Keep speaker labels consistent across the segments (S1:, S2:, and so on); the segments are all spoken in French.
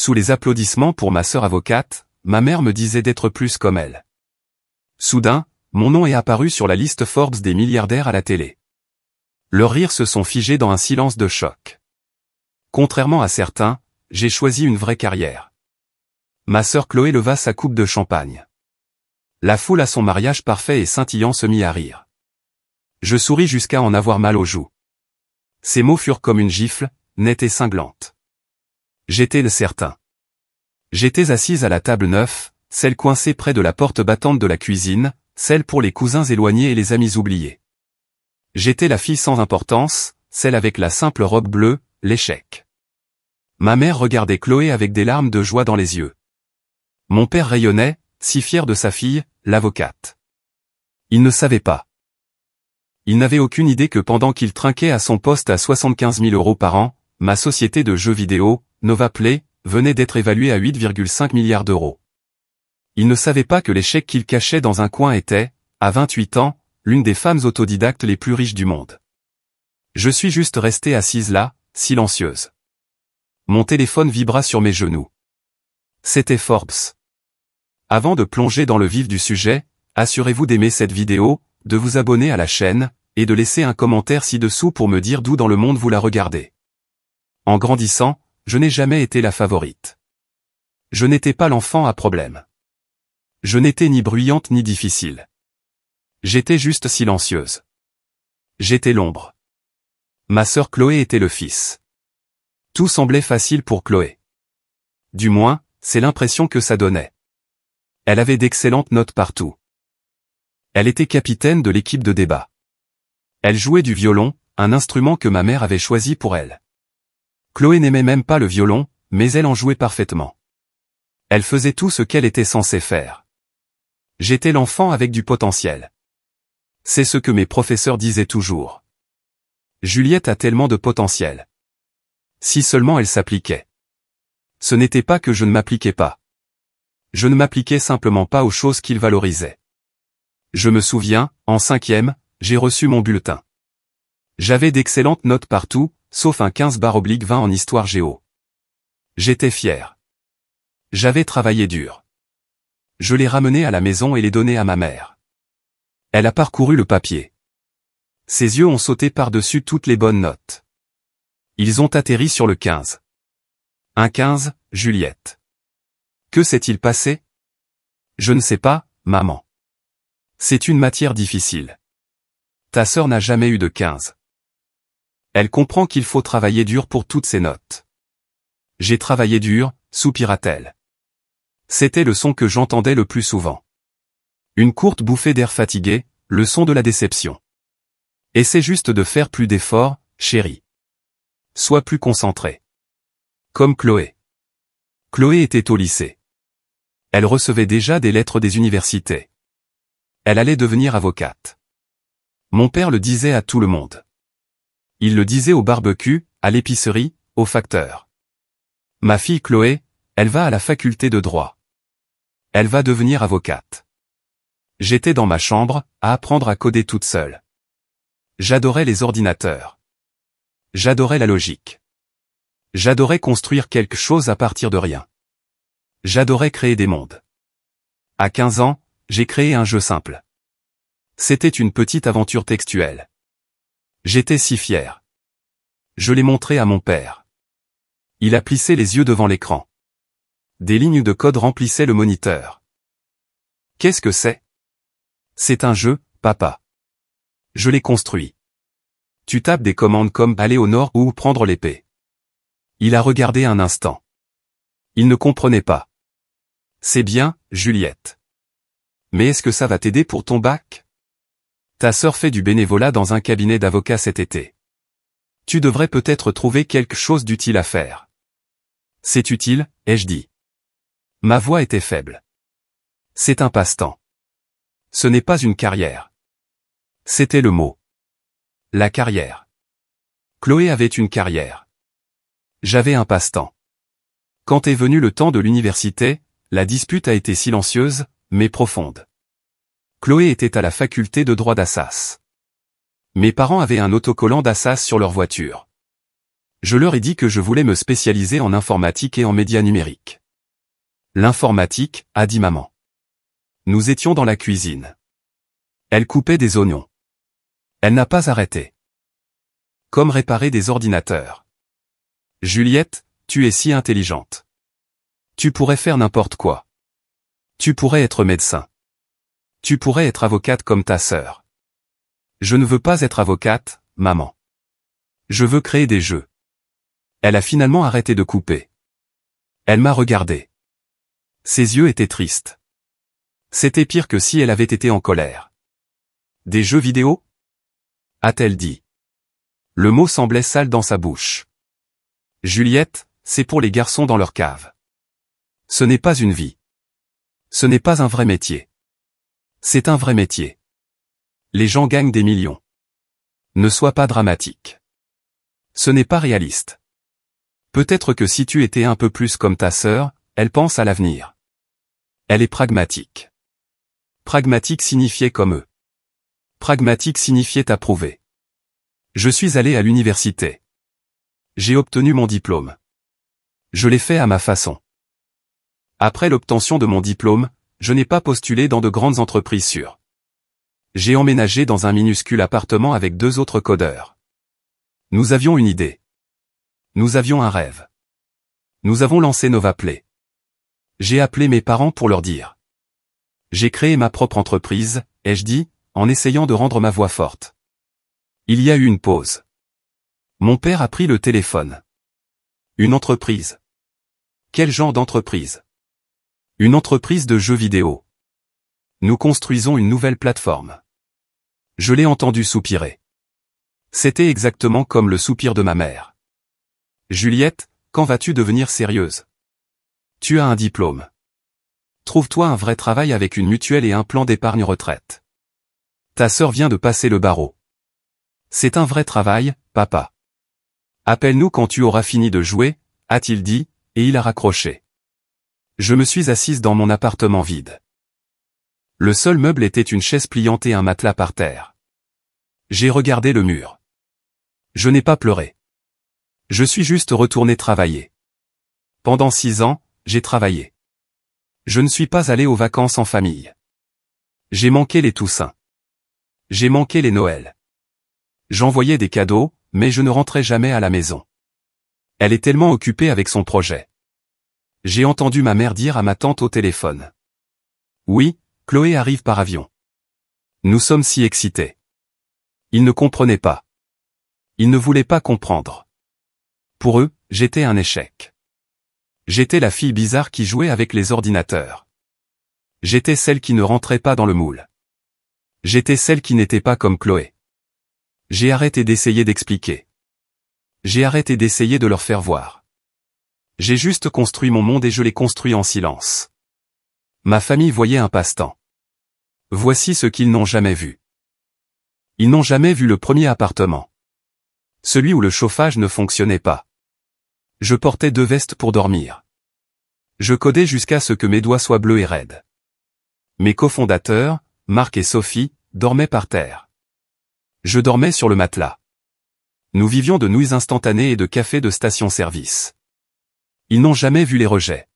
S1: Sous les applaudissements pour ma sœur avocate, ma mère me disait d'être plus comme elle. Soudain, mon nom est apparu sur la liste Forbes des milliardaires à la télé. Leurs rires se sont figés dans un silence de choc. Contrairement à certains, j'ai choisi une vraie carrière. Ma sœur Chloé leva sa coupe de champagne. La foule à son mariage parfait et scintillant se mit à rire. Je souris jusqu'à en avoir mal aux joues. Ces mots furent comme une gifle, nette et cinglante. J'étais le certain. J'étais assise à la table 9, celle coincée près de la porte battante de la cuisine, celle pour les cousins éloignés et les amis oubliés. J'étais la fille sans importance, celle avec la simple robe bleue, l'échec. Ma mère regardait Chloé avec des larmes de joie dans les yeux. Mon père rayonnait, si fier de sa fille, l'avocate. Il ne savait pas. Il n'avait aucune idée que pendant qu'il trinquait à son poste à 75 000 € par an, ma société de jeux vidéo, Nova Play, venait d'être évaluée à 8,5 milliards d'euros. Il ne savait pas que l'échec qu'il cachait dans un coin était, à 28 ans, l'une des femmes autodidactes les plus riches du monde. Je suis juste restée assise là, silencieuse. Mon téléphone vibra sur mes genoux. C'était Forbes. Avant de plonger dans le vif du sujet, assurez-vous d'aimer cette vidéo, de vous abonner à la chaîne, et de laisser un commentaire ci-dessous pour me dire d'où dans le monde vous la regardez. En grandissant, je n'ai jamais été la favorite. Je n'étais pas l'enfant à problème. Je n'étais ni bruyante ni difficile. J'étais juste silencieuse. J'étais l'ombre. Ma sœur Chloé était le fils. Tout semblait facile pour Chloé. Du moins, c'est l'impression que ça donnait. Elle avait d'excellentes notes partout. Elle était capitaine de l'équipe de débat. Elle jouait du violon, un instrument que ma mère avait choisi pour elle. Chloé n'aimait même pas le violon, mais elle en jouait parfaitement. Elle faisait tout ce qu'elle était censée faire. J'étais l'enfant avec du potentiel. C'est ce que mes professeurs disaient toujours. Juliette a tellement de potentiel. Si seulement elle s'appliquait. Ce n'était pas que je ne m'appliquais pas. Je ne m'appliquais simplement pas aux choses qu'il valorisait. Je me souviens, en 5e, j'ai reçu mon bulletin. J'avais d'excellentes notes partout, sauf un 15/20 en histoire géo. J'étais fier. J'avais travaillé dur. Je l'ai ramené à la maison et l'ai donné à ma mère. Elle a parcouru le papier. Ses yeux ont sauté par-dessus toutes les bonnes notes. Ils ont atterri sur le 15. Un 15, Juliette. Que s'est-il passé? Je ne sais pas, maman. C'est une matière difficile. Ta sœur n'a jamais eu de 15. Elle comprend qu'il faut travailler dur pour toutes ses notes. J'ai travaillé dur, soupira-t-elle. C'était le son que j'entendais le plus souvent. Une courte bouffée d'air fatigué, le son de la déception. Essaie juste de faire plus d'efforts, chérie. Sois plus concentré. Comme Chloé. Chloé était au lycée. Elle recevait déjà des lettres des universités. Elle allait devenir avocate. Mon père le disait à tout le monde. Il le disait au barbecue, à l'épicerie, au facteur. Ma fille Chloé, elle va à la faculté de droit. Elle va devenir avocate. J'étais dans ma chambre, à apprendre à coder toute seule. J'adorais les ordinateurs. J'adorais la logique. J'adorais construire quelque chose à partir de rien. J'adorais créer des mondes. À 15 ans, j'ai créé un jeu simple. C'était une petite aventure textuelle. J'étais si fier. Je l'ai montré à mon père. Il a plissé les yeux devant l'écran. Des lignes de code remplissaient le moniteur. Qu'est-ce que c'est? C'est un jeu, papa. Je l'ai construit. Tu tapes des commandes comme aller au nord ou prendre l'épée. Il a regardé un instant. Il ne comprenait pas. C'est bien, Juliette. Mais est-ce que ça va t'aider pour ton bac? Ta sœur fait du bénévolat dans un cabinet d'avocats cet été. Tu devrais peut-être trouver quelque chose d'utile à faire. C'est utile, ai-je dit. Ma voix était faible. C'est un passe-temps. Ce n'est pas une carrière. C'était le mot. La carrière. Chloé avait une carrière. J'avais un passe-temps. Quand est venu le temps de l'université, la dispute a été silencieuse, mais profonde. Chloé était à la faculté de droit d'Assas. Mes parents avaient un autocollant d'Assas sur leur voiture. Je leur ai dit que je voulais me spécialiser en informatique et en médias numériques. L'informatique, a dit maman. Nous étions dans la cuisine. Elle coupait des oignons. Elle n'a pas arrêté. Comme réparer des ordinateurs. Juliette, tu es si intelligente. Tu pourrais faire n'importe quoi. Tu pourrais être médecin. Tu pourrais être avocate comme ta sœur. Je ne veux pas être avocate, maman. Je veux créer des jeux. Elle a finalement arrêté de couper. Elle m'a regardé. Ses yeux étaient tristes. C'était pire que si elle avait été en colère. Des jeux vidéo ? A-t-elle dit. Le mot semblait sale dans sa bouche. Juliette, c'est pour les garçons dans leur cave. Ce n'est pas une vie. Ce n'est pas un vrai métier. C'est un vrai métier. Les gens gagnent des millions. Ne sois pas dramatique. Ce n'est pas réaliste. Peut-être que si tu étais un peu plus comme ta sœur, elle pense à l'avenir. Elle est pragmatique. Pragmatique signifiait comme eux. Pragmatique signifiait approuver. Je suis allé à l'université. J'ai obtenu mon diplôme. Je l'ai fait à ma façon. Après l'obtention de mon diplôme, je n'ai pas postulé dans de grandes entreprises sûres. J'ai emménagé dans un minuscule appartement avec 2 autres codeurs. Nous avions une idée. Nous avions un rêve. Nous avons lancé NovaPlay. J'ai appelé mes parents pour leur dire. J'ai créé ma propre entreprise, ai-je dit, en essayant de rendre ma voix forte. Il y a eu une pause. Mon père a pris le téléphone. Une entreprise. Quel genre d'entreprise ? Une entreprise de jeux vidéo. Nous construisons une nouvelle plateforme. Je l'ai entendu soupirer. C'était exactement comme le soupir de ma mère. Juliette, quand vas-tu devenir sérieuse ? Tu as un diplôme. Trouve-toi un vrai travail avec une mutuelle et un plan d'épargne retraite. Ta sœur vient de passer le barreau. C'est un vrai travail, papa. Appelle-nous quand tu auras fini de jouer, a-t-il dit, et il a raccroché. Je me suis assise dans mon appartement vide. Le seul meuble était une chaise pliante et un matelas par terre. J'ai regardé le mur. Je n'ai pas pleuré. Je suis juste retourné travailler. Pendant 6 ans, j'ai travaillé. Je ne suis pas allé aux vacances en famille. J'ai manqué les Toussaints. J'ai manqué les Noëls. J'envoyais des cadeaux, mais je ne rentrais jamais à la maison. Elle est tellement occupée avec son projet. J'ai entendu ma mère dire à ma tante au téléphone. Oui, Chloé arrive par avion. Nous sommes si excités. Ils ne comprenaient pas. Ils ne voulaient pas comprendre. Pour eux, j'étais un échec. J'étais la fille bizarre qui jouait avec les ordinateurs. J'étais celle qui ne rentrait pas dans le moule. J'étais celle qui n'était pas comme Chloé. J'ai arrêté d'essayer d'expliquer. J'ai arrêté d'essayer de leur faire voir. J'ai juste construit mon monde et je l'ai construit en silence. Ma famille voyait un passe-temps. Voici ce qu'ils n'ont jamais vu. Ils n'ont jamais vu le premier appartement. Celui où le chauffage ne fonctionnait pas. Je portais 2 vestes pour dormir. Je codais jusqu'à ce que mes doigts soient bleus et raides. Mes cofondateurs, Marc et Sophie, dormaient par terre. Je dormais sur le matelas. Nous vivions de nouilles instantanées et de café de station-service. Ils n'ont jamais vu les rejets.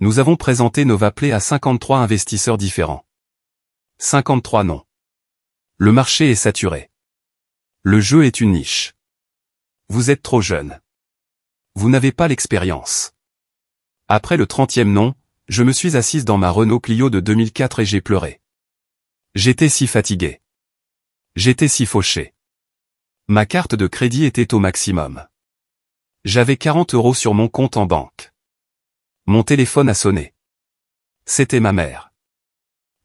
S1: Nous avons présenté NovaPlay à 53 investisseurs différents. 53 noms. Le marché est saturé. Le jeu est une niche. Vous êtes trop jeune. Vous n'avez pas l'expérience. Après le 30e nom, je me suis assise dans ma Renault Clio de 2004 et j'ai pleuré. J'étais si fatigué. J'étais si fauché. Ma carte de crédit était au maximum. J'avais 40 € sur mon compte en banque. Mon téléphone a sonné. C'était ma mère.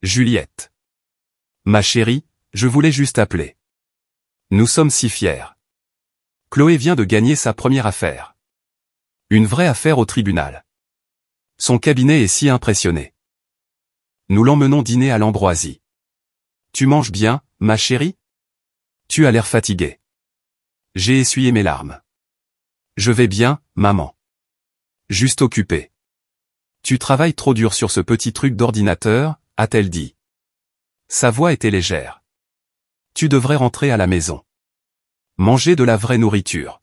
S1: Juliette. Ma chérie, je voulais juste appeler. Nous sommes si fiers. Chloé vient de gagner sa première affaire. Une vraie affaire au tribunal. Son cabinet est si impressionné. Nous l'emmenons dîner à l'Ambroisie. Tu manges bien, ma chérie ? Tu as l'air fatiguée. J'ai essuyé mes larmes. Je vais bien, maman. Juste occupée. Tu travailles trop dur sur ce petit truc d'ordinateur, a-t-elle dit. Sa voix était légère. Tu devrais rentrer à la maison. Manger de la vraie nourriture.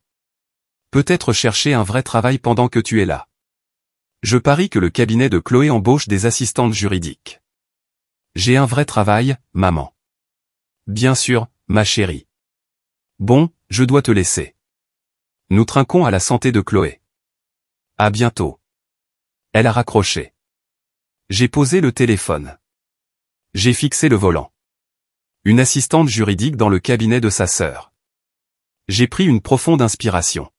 S1: Peut-être chercher un vrai travail pendant que tu es là. Je parie que le cabinet de Chloé embauche des assistantes juridiques. J'ai un vrai travail, maman. Bien sûr, ma chérie. Bon, je dois te laisser. Nous trinquons à la santé de Chloé. À bientôt. Elle a raccroché. J'ai posé le téléphone. J'ai fixé le volant. Une assistante juridique dans le cabinet de sa sœur. J'ai pris une profonde inspiration.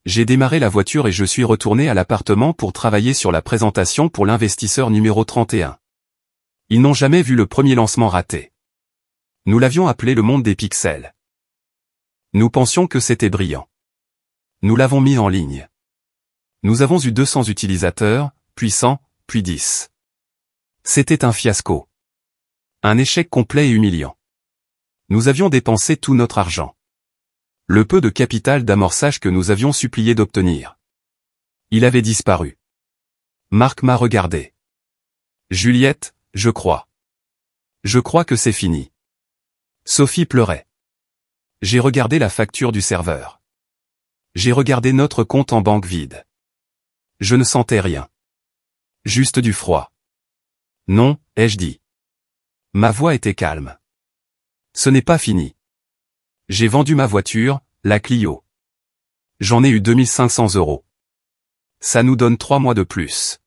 S1: J'ai démarré la voiture et je suis retourné à l'appartement pour travailler sur la présentation pour l'investisseur numéro 31. Ils n'ont jamais vu le premier lancement raté. Nous l'avions appelé le monde des pixels. Nous pensions que c'était brillant. Nous l'avons mis en ligne. Nous avons eu 200 utilisateurs, puis 100, puis 10. C'était un fiasco. Un échec complet et humiliant. Nous avions dépensé tout notre argent. Le peu de capital d'amorçage que nous avions supplié d'obtenir. Il avait disparu. Marc m'a regardé. Juliette, je crois. Je crois que c'est fini. Sophie pleurait. J'ai regardé la facture du serveur. J'ai regardé notre compte en banque vide. Je ne sentais rien. Juste du froid. Non, ai-je dit. Ma voix était calme. Ce n'est pas fini. J'ai vendu ma voiture, la Clio. J'en ai eu 2500 €. Ça nous donne 3 mois de plus.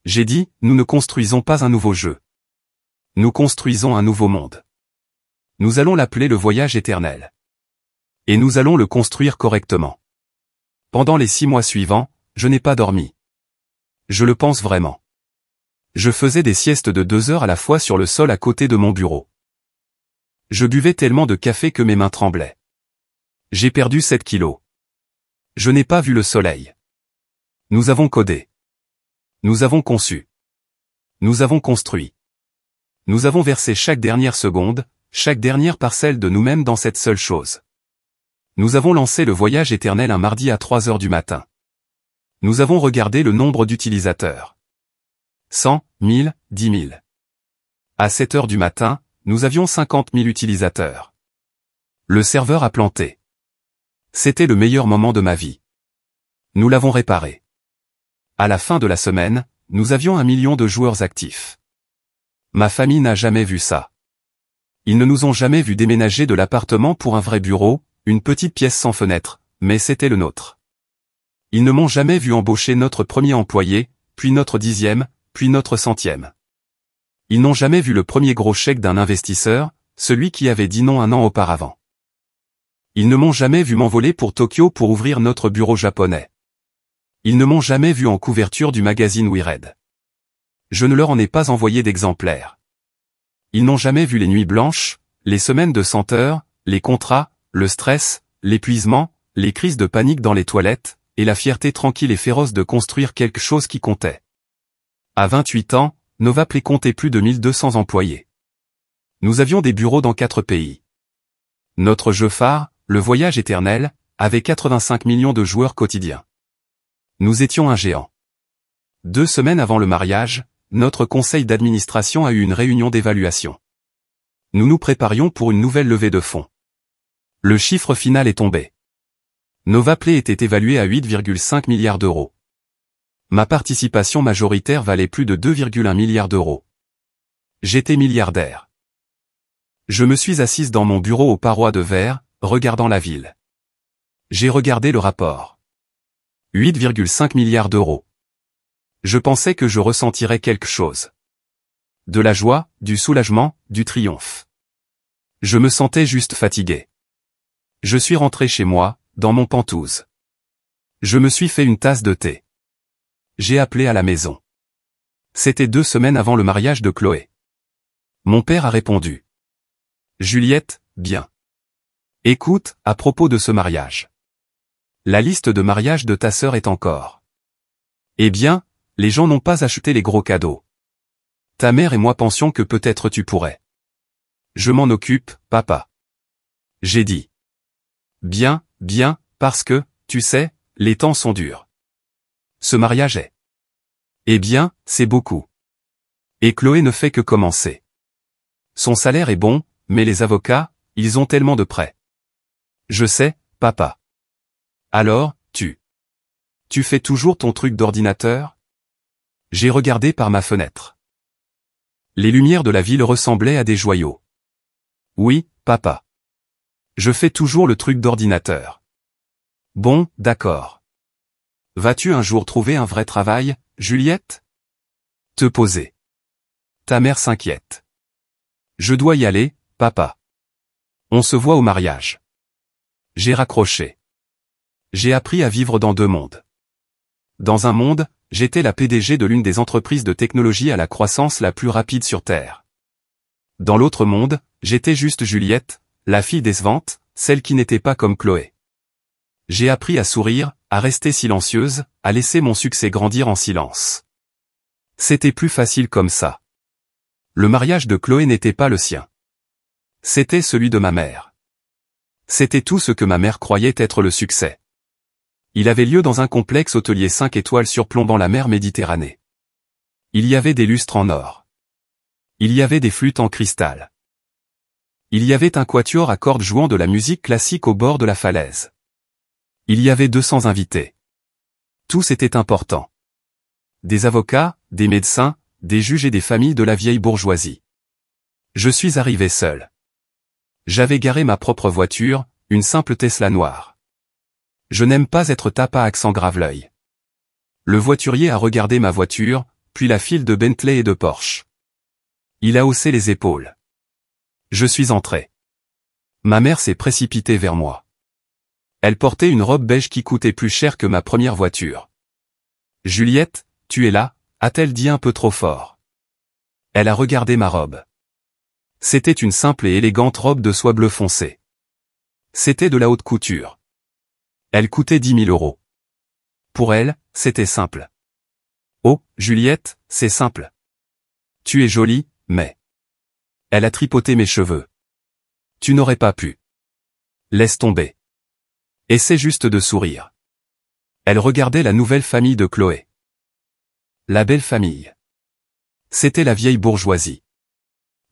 S1: J'ai dit, nous ne construisons pas un nouveau jeu. Nous construisons un nouveau monde. Nous allons l'appeler le voyage éternel. Et nous allons le construire correctement. Pendant les 6 mois suivants, je n'ai pas dormi. Je le pense vraiment. Je faisais des siestes de 2 heures à la fois sur le sol à côté de mon bureau. Je buvais tellement de café que mes mains tremblaient. J'ai perdu 7 kilos. Je n'ai pas vu le soleil. Nous avons codé. Nous avons conçu. Nous avons construit. Nous avons versé chaque dernière seconde, chaque dernière parcelle de nous-mêmes dans cette seule chose. Nous avons lancé le voyage éternel un mardi à 3 heures du matin. Nous avons regardé le nombre d'utilisateurs. 100, 1000, 10 000. À 7 heures du matin, nous avions 50 000 utilisateurs. Le serveur a planté. C'était le meilleur moment de ma vie. Nous l'avons réparé. À la fin de la semaine, nous avions 1 million de joueurs actifs. Ma famille n'a jamais vu ça. Ils ne nous ont jamais vu déménager de l'appartement pour un vrai bureau, une petite pièce sans fenêtre, mais c'était le nôtre. Ils ne m'ont jamais vu embaucher notre premier employé, puis notre 10e, puis notre 100e. Ils n'ont jamais vu le premier gros chèque d'un investisseur, celui qui avait dit non 1 an auparavant. Ils ne m'ont jamais vu m'envoler pour Tokyo pour ouvrir notre bureau japonais. Ils ne m'ont jamais vu en couverture du magazine WeRead. Je ne leur en ai pas envoyé d'exemplaires. Ils n'ont jamais vu les nuits blanches, les semaines de 100 heures, les contrats, le stress, l'épuisement, les crises de panique dans les toilettes, et la fierté tranquille et féroce de construire quelque chose qui comptait. À 28 ans, Novaplay comptait plus de 1200 employés. Nous avions des bureaux dans 4 pays. Notre jeu phare, le voyage éternel, avait 85 millions de joueurs quotidiens. Nous étions un géant. 2 semaines avant le mariage, notre conseil d'administration a eu une réunion d'évaluation. Nous nous préparions pour une nouvelle levée de fonds. Le chiffre final est tombé. Novaplay était évalué à 8,5 milliards d'euros. Ma participation majoritaire valait plus de 2,1 milliards d'euros. J'étais milliardaire. Je me suis assise dans mon bureau aux parois de verre, regardant la ville. J'ai regardé le rapport. 8,5 milliards d'euros. Je pensais que je ressentirais quelque chose. De la joie, du soulagement, du triomphe. Je me sentais juste fatigué. Je suis rentré chez moi, dans mon pantouse. Je me suis fait une tasse de thé. J'ai appelé à la maison. C'était 2 semaines avant le mariage de Chloé. Mon père a répondu. Juliette, bien. Écoute, à propos de ce mariage. La liste de mariage de ta sœur est encore. Eh bien, les gens n'ont pas acheté les gros cadeaux. Ta mère et moi pensions que peut-être tu pourrais. Je m'en occupe, papa. J'ai dit. Bien, bien, parce que, tu sais, les temps sont durs. Ce mariage est. Eh bien, c'est beaucoup. Et Chloé ne fait que commencer. Son salaire est bon, mais les avocats, ils ont tellement de prêts. Je sais, papa. Alors, tu fais toujours ton truc d'ordinateur? J'ai regardé par ma fenêtre. Les lumières de la ville ressemblaient à des joyaux. Oui, papa. Je fais toujours le truc d'ordinateur. Bon, d'accord. Vas-tu un jour trouver un vrai travail, Juliette? Te poser. Ta mère s'inquiète. Je dois y aller, papa. On se voit au mariage. J'ai raccroché. J'ai appris à vivre dans deux mondes. Dans un monde, j'étais la PDG de l'une des entreprises de technologie à la croissance la plus rapide sur Terre. Dans l'autre monde, j'étais juste Juliette, la fille décevante, celle qui n'était pas comme Chloé. J'ai appris à sourire, à rester silencieuse, à laisser mon succès grandir en silence. C'était plus facile comme ça. Le mariage de Chloé n'était pas le sien. C'était celui de ma mère. C'était tout ce que ma mère croyait être le succès. Il avait lieu dans un complexe hôtelier 5 étoiles surplombant la mer Méditerranée. Il y avait des lustres en or. Il y avait des flûtes en cristal. Il y avait un quatuor à cordes jouant de la musique classique au bord de la falaise. Il y avait 200 invités. Tous étaient importants. Des avocats, des médecins, des juges et des familles de la vieille bourgeoisie. Je suis arrivé seul. J'avais garé ma propre voiture, une simple Tesla noire. Je n'aime pas être tape à accent grave-l'œil. Le voiturier a regardé ma voiture, puis la file de Bentley et de Porsche. Il a haussé les épaules. Je suis entré. Ma mère s'est précipitée vers moi. Elle portait une robe beige qui coûtait plus cher que ma première voiture. « Juliette, tu es là » a-t-elle dit un peu trop fort. Elle a regardé ma robe. C'était une simple et élégante robe de soie bleu foncé. C'était de la haute couture. Elle coûtait 10 000 €. Pour elle, c'était simple. Oh, Juliette, c'est simple. Tu es jolie, mais... Elle a tripoté mes cheveux. Tu n'aurais pas pu. Laisse tomber. Essaie juste de sourire. Elle regardait la nouvelle famille de Chloé. La belle famille. C'était la vieille bourgeoisie.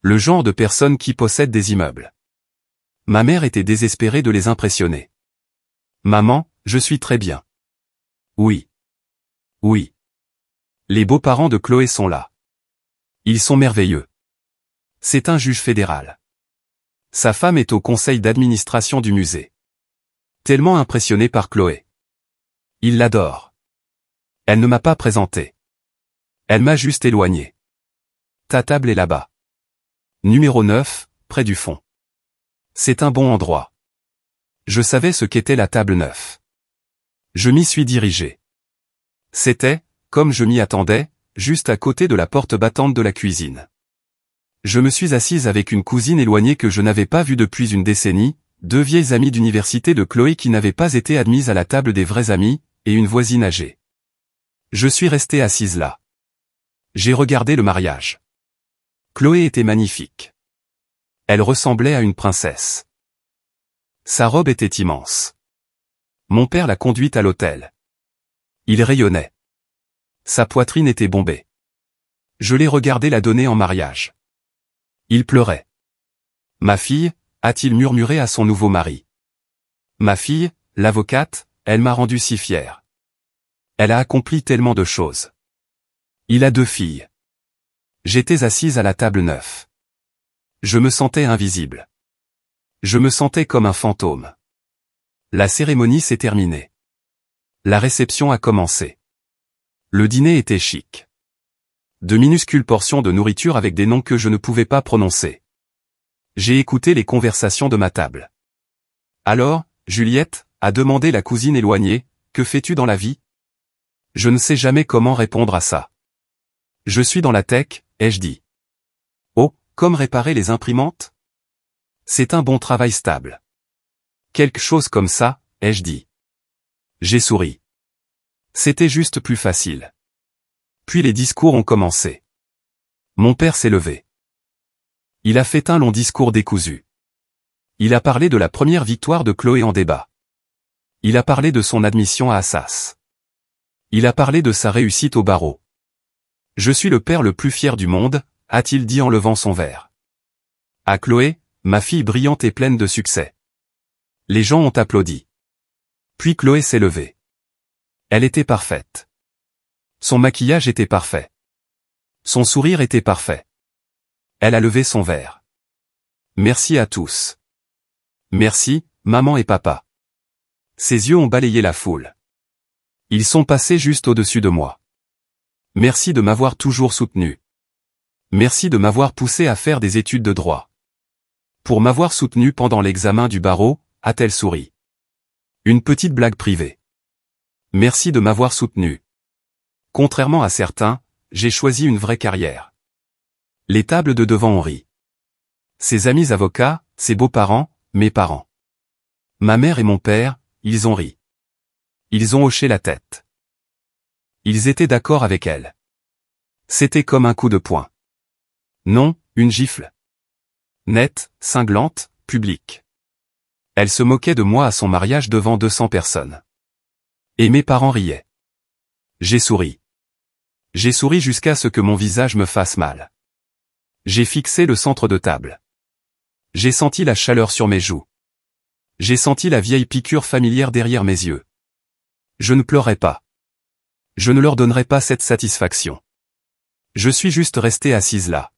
S1: Le genre de personnes qui possèdent des immeubles. Ma mère était désespérée de les impressionner. Maman, je suis très bien. Oui. Oui. Les beaux-parents de Chloé sont là. Ils sont merveilleux. C'est un juge fédéral. Sa femme est au conseil d'administration du musée. Tellement impressionné par Chloé. Il l'adore. Elle ne m'a pas présenté. Elle m'a juste éloigné. Ta table est là-bas. Numéro 9, près du fond. C'est un bon endroit. Je savais ce qu'était la table 9. Je m'y suis dirigé. C'était, comme je m'y attendais, juste à côté de la porte battante de la cuisine. Je me suis assise avec une cousine éloignée que je n'avais pas vue depuis une décennie, deux vieilles amies d'université de Chloé qui n'avaient pas été admises à la table des vrais amis, et une voisine âgée. Je suis restée assise là. J'ai regardé le mariage. Chloé était magnifique. Elle ressemblait à une princesse. Sa robe était immense. Mon père l'a conduite à l'hôtel. Il rayonnait. Sa poitrine était bombée. Je l'ai regardé la donner en mariage. Il pleurait. Ma fille, a-t-il murmuré à son nouveau mari. Ma fille, l'avocate, elle m'a rendu si fier. Elle a accompli tellement de choses. Il a 2 filles. J'étais assise à la table 9. Je me sentais invisible. Je me sentais comme un fantôme. La cérémonie s'est terminée. La réception a commencé. Le dîner était chic. De minuscules portions de nourriture avec des noms que je ne pouvais pas prononcer. J'ai écouté les conversations de ma table. Alors, Juliette, a demandé la cousine éloignée, que fais-tu dans la vie? Je ne sais jamais comment répondre à ça. Je suis dans la tech, ai-je dit. Oh, comme réparer les imprimantes? C'est un bon travail stable. Quelque chose comme ça, ai-je dit. J'ai souri. C'était juste plus facile. Puis les discours ont commencé. Mon père s'est levé. Il a fait un long discours décousu. Il a parlé de la première victoire de Chloé en débat. Il a parlé de son admission à Assas. Il a parlé de sa réussite au barreau. Je suis le père le plus fier du monde, a-t-il dit en levant son verre. À Chloé, ma fille brillante et pleine de succès. Les gens ont applaudi. Puis Chloé s'est levée. Elle était parfaite. Son maquillage était parfait. Son sourire était parfait. Elle a levé son verre. Merci à tous. Merci, maman et papa. Ses yeux ont balayé la foule. Ils sont passés juste au-dessus de moi. Merci de m'avoir toujours soutenu. Merci de m'avoir poussé à faire des études de droit. Pour m'avoir soutenu pendant l'examen du barreau, a-t-elle souri. Une petite blague privée. Merci de m'avoir soutenu. Contrairement à certains, j'ai choisi une vraie carrière. Les tables de devant ont ri. Ses amis avocats, ses beaux-parents, mes parents. Ma mère et mon père, ils ont ri. Ils ont hoché la tête. Ils étaient d'accord avec elle. C'était comme un coup de poing. Non, une gifle. Nette, cinglante, publique. Elle se moquait de moi à son mariage devant 200 personnes. Et mes parents riaient. J'ai souri. J'ai souri jusqu'à ce que mon visage me fasse mal. J'ai fixé le centre de table. J'ai senti la chaleur sur mes joues. J'ai senti la vieille piqûre familière derrière mes yeux. Je ne pleurais pas. Je ne leur donnerai pas cette satisfaction. Je suis juste restée assise là.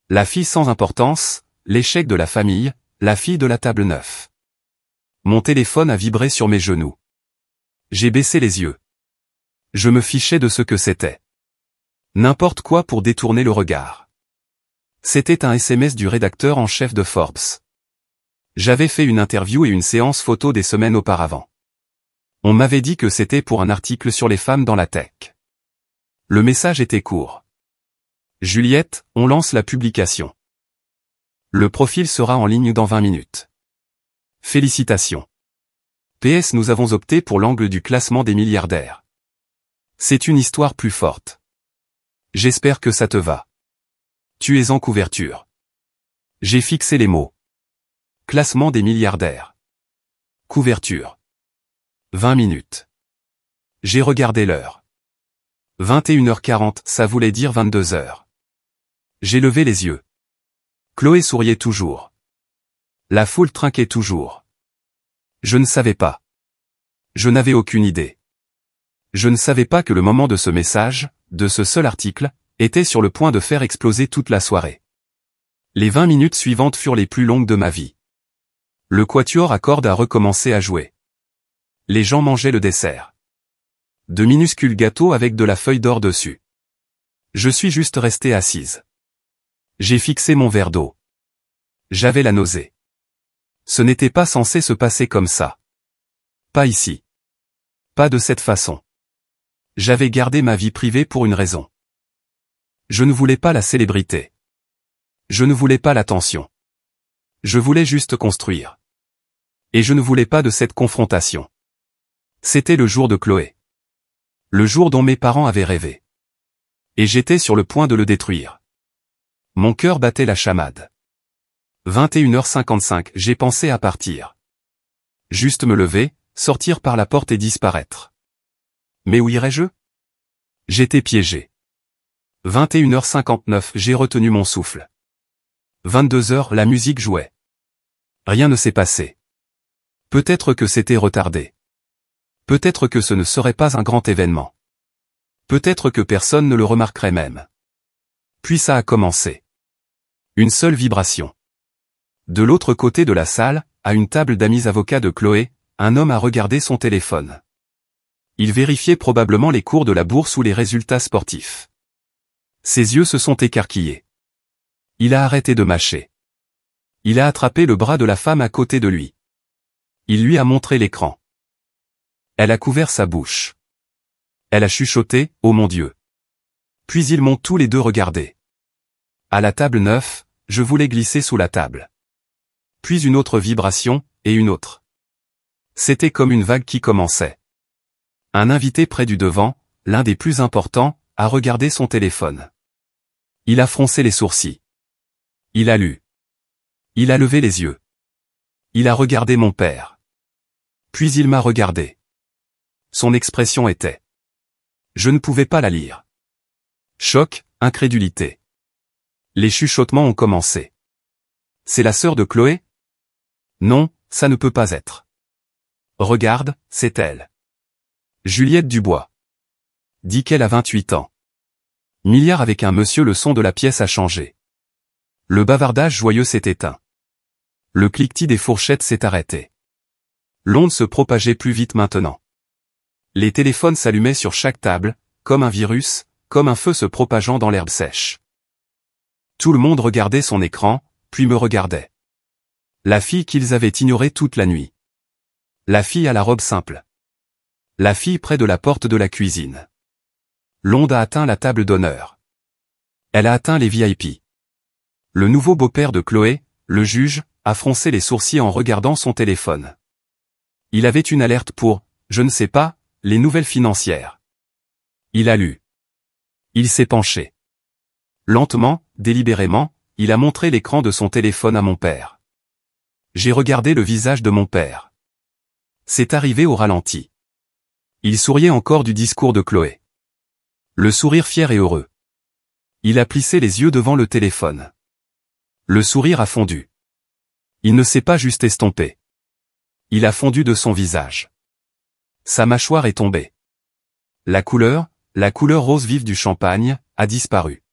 S1: La fille sans importance, l'échec de la famille, la fille de la table 9. Mon téléphone a vibré sur mes genoux. J'ai baissé les yeux. Je me fichais de ce que c'était. N'importe quoi pour détourner le regard. C'était un SMS du rédacteur en chef de Forbes. J'avais fait une interview et une séance photo des semaines auparavant. On m'avait dit que c'était pour un article sur les femmes dans la tech. Le message était court. Juliette, on lance la publication. Le profil sera en ligne dans 20 minutes. Félicitations. PS, nous avons opté pour l'angle du classement des milliardaires. C'est une histoire plus forte. J'espère que ça te va. Tu es en couverture. J'ai fixé les mots. Classement des milliardaires. Couverture. 20 minutes. J'ai regardé l'heure. 21h40, ça voulait dire 22h. J'ai levé les yeux. Chloé souriait toujours. La foule trinquait toujours. Je ne savais pas. Je n'avais aucune idée. Je ne savais pas que le moment de ce message, de ce seul article, était sur le point de faire exploser toute la soirée. Les 20 minutes suivantes furent les plus longues de ma vie. Le quatuor à cordes a recommencé à jouer. Les gens mangeaient le dessert. De minuscules gâteaux avec de la feuille d'or dessus. Je suis juste restée assise. J'ai fixé mon verre d'eau. J'avais la nausée. Ce n'était pas censé se passer comme ça. Pas ici. Pas de cette façon. J'avais gardé ma vie privée pour une raison. Je ne voulais pas la célébrité. Je ne voulais pas l'attention. Je voulais juste construire. Et je ne voulais pas de cette confrontation. C'était le jour de Chloé. Le jour dont mes parents avaient rêvé. Et j'étais sur le point de le détruire. Mon cœur battait la chamade. 21h55, j'ai pensé à partir. Juste me lever, sortir par la porte et disparaître. Mais où irais-je? J'étais piégé. 21h59, j'ai retenu mon souffle. 22h, la musique jouait. Rien ne s'est passé. Peut-être que c'était retardé. Peut-être que ce ne serait pas un grand événement. Peut-être que personne ne le remarquerait même. Puis ça a commencé. Une seule vibration. De l'autre côté de la salle, à une table d'amis avocats de Chloé, un homme a regardé son téléphone. Il vérifiait probablement les cours de la bourse ou les résultats sportifs. Ses yeux se sont écarquillés. Il a arrêté de mâcher. Il a attrapé le bras de la femme à côté de lui. Il lui a montré l'écran. Elle a couvert sa bouche. Elle a chuchoté, « Oh mon Dieu !» Puis ils m'ont tous les deux regardé. À la table 9, je voulais glisser sous la table. Puis une autre vibration, et une autre. C'était comme une vague qui commençait. Un invité près du devant, l'un des plus importants, a regardé son téléphone. Il a froncé les sourcils. Il a lu. Il a levé les yeux. Il a regardé mon père. Puis il m'a regardé. Son expression était. Je ne pouvais pas la lire. Choc, incrédulité. Les chuchotements ont commencé. C'est la sœur de Chloé? Non, ça ne peut pas être. Regarde, c'est elle. Juliette Dubois. Dit qu'elle a 28 ans. Milliard avec un monsieur, le son de la pièce a changé. Le bavardage joyeux s'est éteint. Le cliquetis des fourchettes s'est arrêté. L'onde se propageait plus vite maintenant. Les téléphones s'allumaient sur chaque table, comme un virus, comme un feu se propageant dans l'herbe sèche. Tout le monde regardait son écran, puis me regardait. La fille qu'ils avaient ignorée toute la nuit. La fille à la robe simple. La fille près de la porte de la cuisine. L'onde a atteint la table d'honneur. Elle a atteint les VIP. Le nouveau beau-père de Chloé, le juge, a froncé les sourcils en regardant son téléphone. Il avait une alerte pour, je ne sais pas, les nouvelles financières. Il a lu. Il s'est penché. Lentement, délibérément, il a montré l'écran de son téléphone à mon père. J'ai regardé le visage de mon père. C'est arrivé au ralenti. Il souriait encore du discours de Chloé. Le sourire fier et heureux. Il a plissé les yeux devant le téléphone. Le sourire a fondu. Il ne s'est pas juste estompé. Il a fondu de son visage. Sa mâchoire est tombée. La couleur rose vive du champagne, a disparu.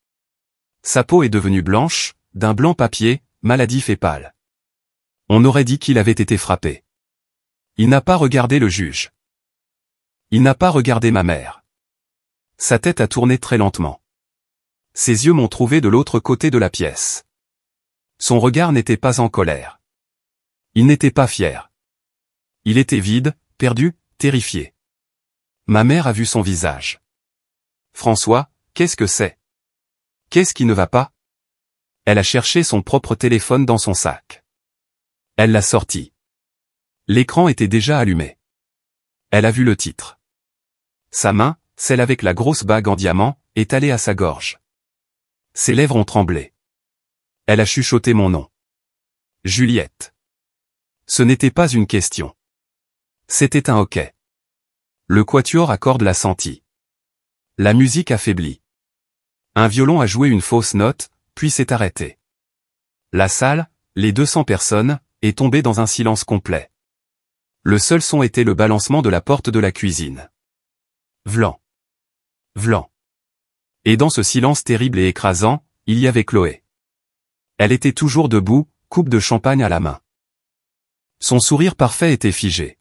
S1: Sa peau est devenue blanche, d'un blanc papier, maladif et pâle. On aurait dit qu'il avait été frappé. Il n'a pas regardé le juge. Il n'a pas regardé ma mère. Sa tête a tourné très lentement. Ses yeux m'ont trouvé de l'autre côté de la pièce. Son regard n'était pas en colère. Il n'était pas fier. Il était vide, perdu, terrifié. Ma mère a vu son visage. François, qu'est-ce que c'est? Qu'est-ce qui ne va pas? Elle a cherché son propre téléphone dans son sac. Elle l'a sorti. L'écran était déjà allumé. Elle a vu le titre. Sa main, celle avec la grosse bague en diamant, est allée à sa gorge. Ses lèvres ont tremblé. Elle a chuchoté mon nom. Juliette. Ce n'était pas une question. C'était un hoquet. Le quatuor à cordes l'a senti. La musique a faibli. Un violon a joué une fausse note, puis s'est arrêté. La salle, les 200 personnes, est tombée dans un silence complet. Le seul son était le balancement de la porte de la cuisine. Vlan. Vlan. Et dans ce silence terrible et écrasant, il y avait Chloé. Elle était toujours debout, coupe de champagne à la main. Son sourire parfait était figé.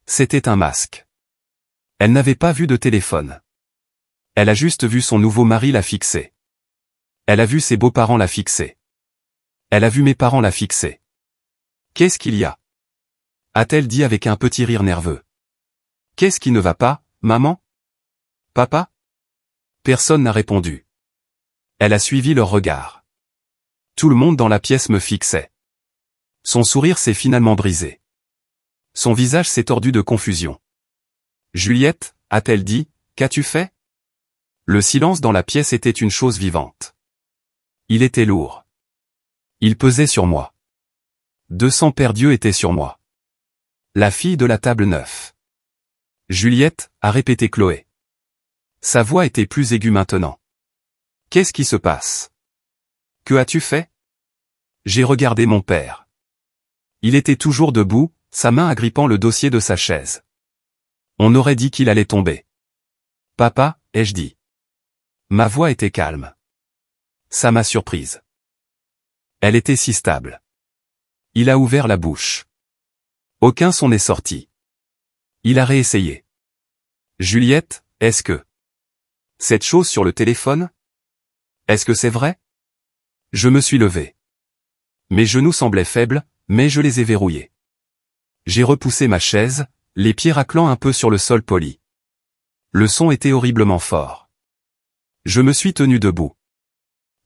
S1: C'était un masque. Elle n'avait pas vu de téléphone. Elle a juste vu son nouveau mari la fixer. Elle a vu ses beaux-parents la fixer. Elle a vu mes parents la fixer. Qu'est-ce qu'il y a? A-t-elle dit avec un petit rire nerveux. Qu'est-ce qui ne va pas, maman? Papa? Personne n'a répondu. Elle a suivi leur regard. Tout le monde dans la pièce me fixait. Son sourire s'est finalement brisé. Son visage s'est tordu de confusion. Juliette, a-t-elle dit, qu'as-tu fait? Le silence dans la pièce était une chose vivante. Il était lourd. Il pesait sur moi. 200 paires d'yeux étaient sur moi. La fille de la table 9. Juliette, a répété Chloé. Sa voix était plus aiguë maintenant. Qu'est-ce qui se passe? Que as-tu fait? J'ai regardé mon père. Il était toujours debout, sa main agrippant le dossier de sa chaise. On aurait dit qu'il allait tomber. Papa, ai-je dit. Ma voix était calme. Ça m'a surprise. Elle était si stable. Il a ouvert la bouche. Aucun son n'est sorti. Il a réessayé. Juliette, est-ce que... Cette chose sur le téléphone? Est-ce que c'est vrai? Je me suis levé. Mes genoux semblaient faibles, mais je les ai verrouillés. J'ai repoussé ma chaise, les pieds raclant un peu sur le sol poli. Le son était horriblement fort. Je me suis tenu debout.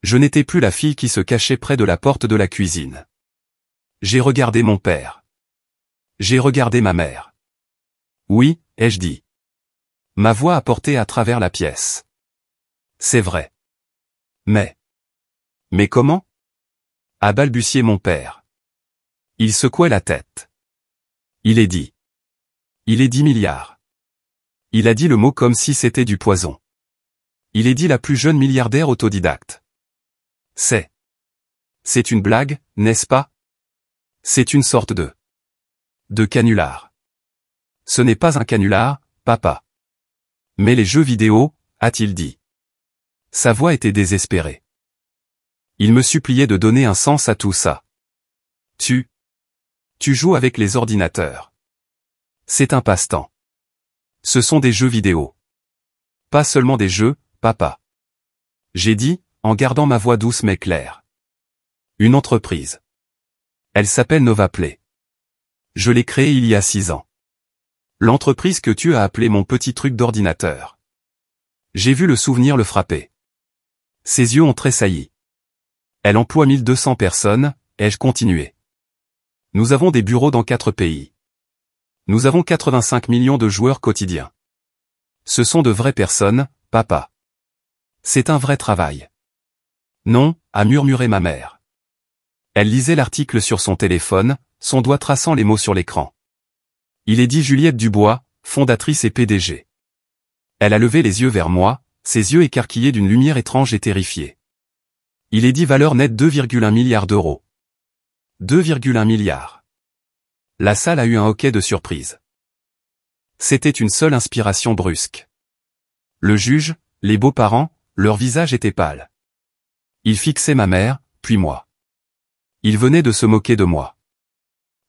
S1: Je n'étais plus la fille qui se cachait près de la porte de la cuisine. J'ai regardé mon père. J'ai regardé ma mère. Oui, ai-je dit. Ma voix a porté à travers la pièce. C'est vrai. Mais comment? A balbutié mon père. Il secouait la tête. Il est dit. Il est 10 milliards. Il a dit le mot comme si c'était du poison. Il est dit la plus jeune milliardaire autodidacte. C'est une blague, n'est-ce pas? C'est une sorte de canular. Ce n'est pas un canular, papa. Mais les jeux vidéo, a-t-il dit. Sa voix était désespérée. Il me suppliait de donner un sens à tout ça. Tu joues avec les ordinateurs. C'est un passe-temps. Ce sont des jeux vidéo. Pas seulement des jeux, papa. J'ai dit, en gardant ma voix douce mais claire. Une entreprise. Elle s'appelle NovaPlay. Je l'ai créée il y a 6 ans. L'entreprise que tu as appelée mon petit truc d'ordinateur. J'ai vu le souvenir le frapper. Ses yeux ont tressailli. Elle emploie 1200 personnes, ai-je continué. Nous avons des bureaux dans 4 pays. Nous avons 85 millions de joueurs quotidiens. Ce sont de vraies personnes, papa. C'est un vrai travail. Non, a murmuré ma mère. Elle lisait l'article sur son téléphone, son doigt traçant les mots sur l'écran. Il est dit Juliette Dubois, fondatrice et PDG. Elle a levé les yeux vers moi, ses yeux écarquillés d'une lumière étrange et terrifiée. Il est dit valeur nette 2,1 milliards d'euros. 2,1 milliards. La salle a eu un hoquet de surprise. C'était une seule inspiration brusque. Le juge, les beaux-parents, leurs visages étaient pâles. Ils fixaient ma mère, puis moi. Ils venaient de se moquer de moi.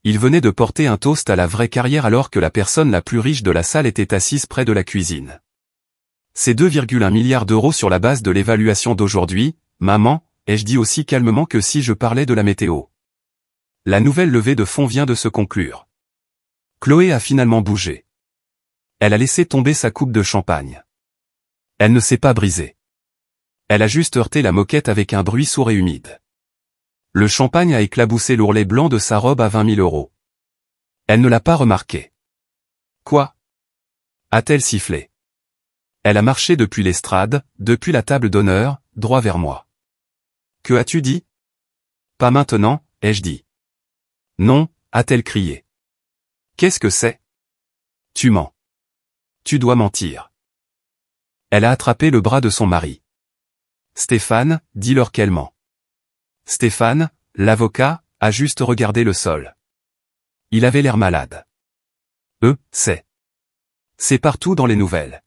S1: Ils venaient de porter un toast à la vraie carrière alors que la personne la plus riche de la salle était assise près de la cuisine. C'est 2,1 milliards d'euros sur la base de l'évaluation d'aujourd'hui, maman, ai-je dit aussi calmement que si je parlais de la météo. La nouvelle levée de fonds vient de se conclure. Chloé a finalement bougé. Elle a laissé tomber sa coupe de champagne. Elle ne s'est pas brisée. Elle a juste heurté la moquette avec un bruit sourd et humide. Le champagne a éclaboussé l'ourlet blanc de sa robe à 20 000 euros. Elle ne l'a pas remarqué. Quoi? A-t-elle sifflé? Elle a marché depuis l'estrade, depuis la table d'honneur, droit vers moi. Que as-tu dit? Pas maintenant, ai-je dit. Non, a-t-elle crié. Qu'est-ce que c'est? Tu mens. Tu dois mentir. Elle a attrapé le bras de son mari. Stéphane, dis-leur qu'elle ment. Stéphane, l'avocat, a juste regardé le sol. Il avait l'air malade. C'est partout dans les nouvelles.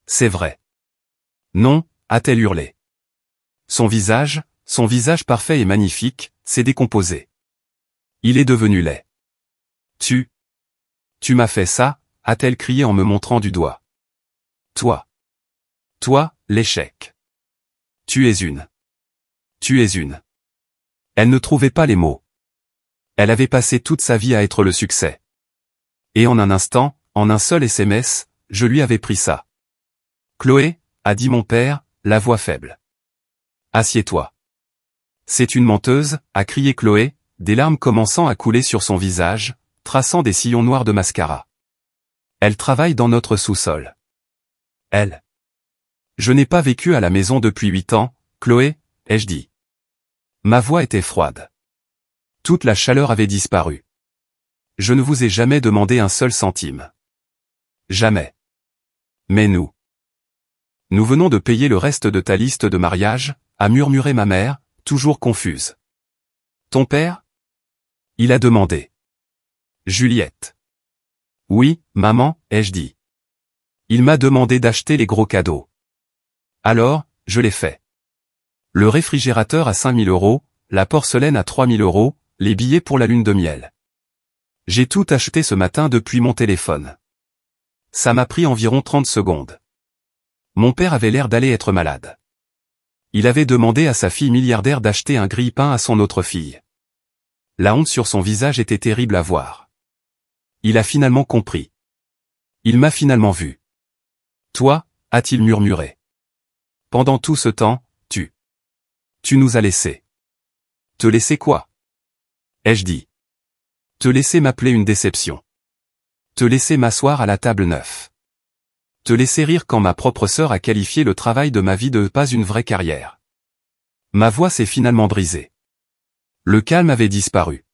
S1: C'est vrai. Non, a-t-elle hurlé. Son visage parfait et magnifique, s'est décomposé. Il est devenu laid. Tu m'as fait ça, a-t-elle crié en me montrant du doigt. Toi, l'échec. Tu es une. Elle ne trouvait pas les mots. Elle avait passé toute sa vie à être le succès. Et en un instant, en un seul SMS, je lui avais pris ça. Chloé, a dit mon père, la voix faible. Assieds-toi. C'est une menteuse, a crié Chloé, des larmes commençant à couler sur son visage, traçant des sillons noirs de mascara. Elle travaille dans notre sous-sol. Elle. Je n'ai pas vécu à la maison depuis 8 ans, Chloé, ai-je dit. Ma voix était froide. Toute la chaleur avait disparu. Je ne vous ai jamais demandé un seul centime. Jamais. Mais nous venons de payer le reste de ta liste de mariage, a murmuré ma mère, toujours confuse. Ton père? Il a demandé. Juliette. Oui, maman, ai-je dit. Il m'a demandé d'acheter les gros cadeaux. Alors, je l'ai fait. Le réfrigérateur à 5 000 euros, la porcelaine à 3 000 euros, les billets pour la lune de miel. J'ai tout acheté ce matin depuis mon téléphone. Ça m'a pris environ 30 secondes. Mon père avait l'air d'aller être malade. Il avait demandé à sa fille milliardaire d'acheter un grille-pain à son autre fille. La honte sur son visage était terrible à voir. Il a finalement compris. Il m'a finalement vu. Toi, a-t-il murmuré. Pendant tout ce temps, tu nous as laissés. Te laisser quoi? Ai-je dit. Te laisser m'appeler une déception. Te laisser m'asseoir à la table 9. Te laisser rire quand ma propre sœur a qualifié le travail de ma vie de pas une vraie carrière. Ma voix s'est finalement brisée. Le calme avait disparu.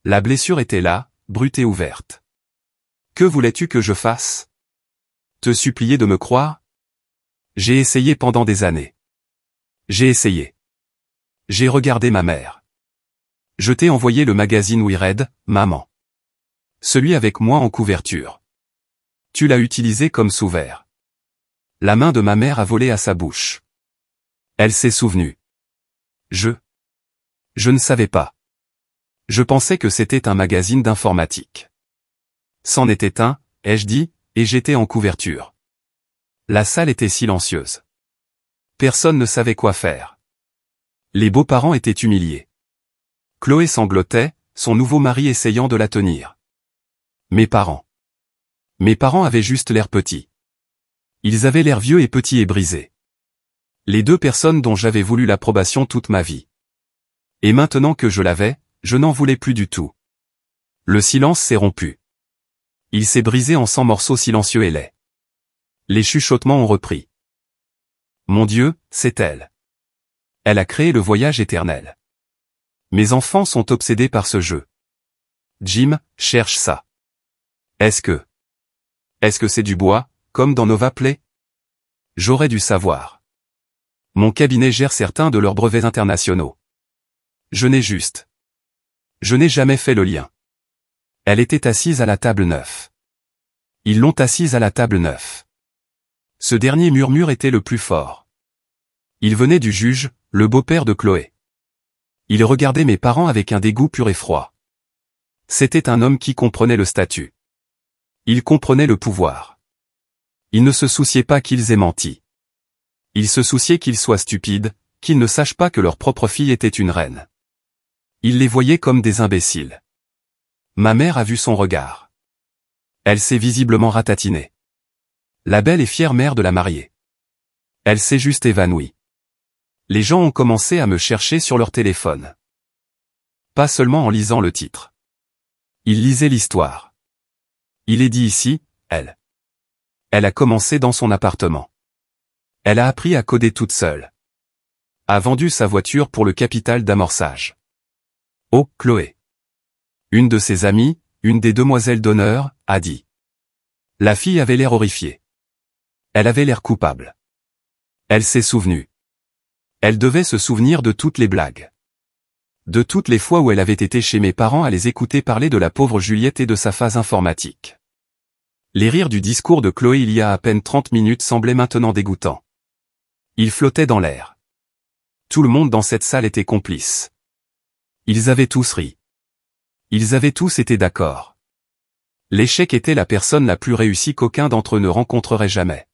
S1: La blessure était là, brute et ouverte. Que voulais-tu que je fasse? Te supplier de me croire? J'ai essayé pendant des années. J'ai essayé. J'ai regardé ma mère. Je t'ai envoyé le magazine We Read, maman. Celui avec moi en couverture. Tu l'as utilisé comme sous-verre. La main de ma mère a volé à sa bouche. Elle s'est souvenue. Je ne savais pas. Je pensais que c'était un magazine d'informatique. C'en était un, ai-je dit, et j'étais en couverture. La salle était silencieuse. Personne ne savait quoi faire. Les beaux-parents étaient humiliés. Chloé sanglotait, son nouveau mari essayant de la tenir. Mes parents avaient juste l'air petits. Ils avaient l'air vieux et petits et brisés. Les deux personnes dont j'avais voulu l'approbation toute ma vie. Et maintenant que je l'avais, je n'en voulais plus du tout. Le silence s'est rompu. Il s'est brisé en 100 morceaux silencieux et laids. Les chuchotements ont repris. Mon Dieu, c'est elle. Elle a créé le voyage éternel. Mes enfants sont obsédés par ce jeu. Jim, cherche ça. Est-ce que c'est du bois, comme dans Nova Play? J'aurais dû savoir. Mon cabinet gère certains de leurs brevets internationaux. Je n'ai jamais fait le lien. Elle était assise à la table 9. Ils l'ont assise à la table 9. Ce dernier murmure était le plus fort. Il venait du juge, le beau-père de Chloé. Il regardait mes parents avec un dégoût pur et froid. C'était un homme qui comprenait le statut. Il comprenait le pouvoir. Il ne se souciait pas qu'ils aient menti. Il se souciait qu'ils soient stupides, qu'ils ne sachent pas que leur propre fille était une reine. Il les voyait comme des imbéciles. Ma mère a vu son regard. Elle s'est visiblement ratatinée. La belle et fière mère de la mariée. Elle s'est juste évanouie. Les gens ont commencé à me chercher sur leur téléphone. Pas seulement en lisant le titre. Ils lisaient l'histoire. Il est dit ici, elle. Elle a commencé dans son appartement. Elle a appris à coder toute seule. A vendu sa voiture pour le capital d'amorçage. Oh, Chloé. Une de ses amies, une des demoiselles d'honneur, a dit. La fille avait l'air horrifiée. Elle avait l'air coupable. Elle s'est souvenue. Elle devait se souvenir de toutes les blagues. De toutes les fois où elle avait été chez mes parents à les écouter parler de la pauvre Juliette et de sa phase informatique. Les rires du discours de Chloé il y a à peine 30 minutes semblaient maintenant dégoûtants. Ils flottaient dans l'air. Tout le monde dans cette salle était complice. Ils avaient tous ri. Ils avaient tous été d'accord. L'échec était la personne la plus réussie qu'aucun d'entre eux ne rencontrerait jamais.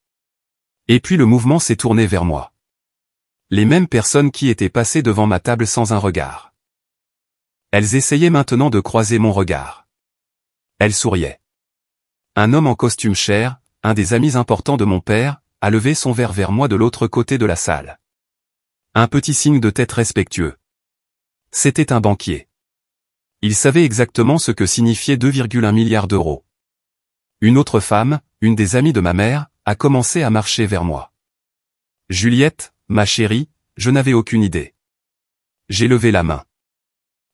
S1: Et puis le mouvement s'est tourné vers moi. Les mêmes personnes qui étaient passées devant ma table sans un regard. Elles essayaient maintenant de croiser mon regard. Elles souriaient. Un homme en costume cher, un des amis importants de mon père, a levé son verre vers moi de l'autre côté de la salle. Un petit signe de tête respectueux. C'était un banquier. Il savait exactement ce que signifiait 2,1 milliards d'euros. Une autre femme, une des amies de ma mère, a commencé à marcher vers moi. Juliette, ma chérie, je n'avais aucune idée. J'ai levé la main.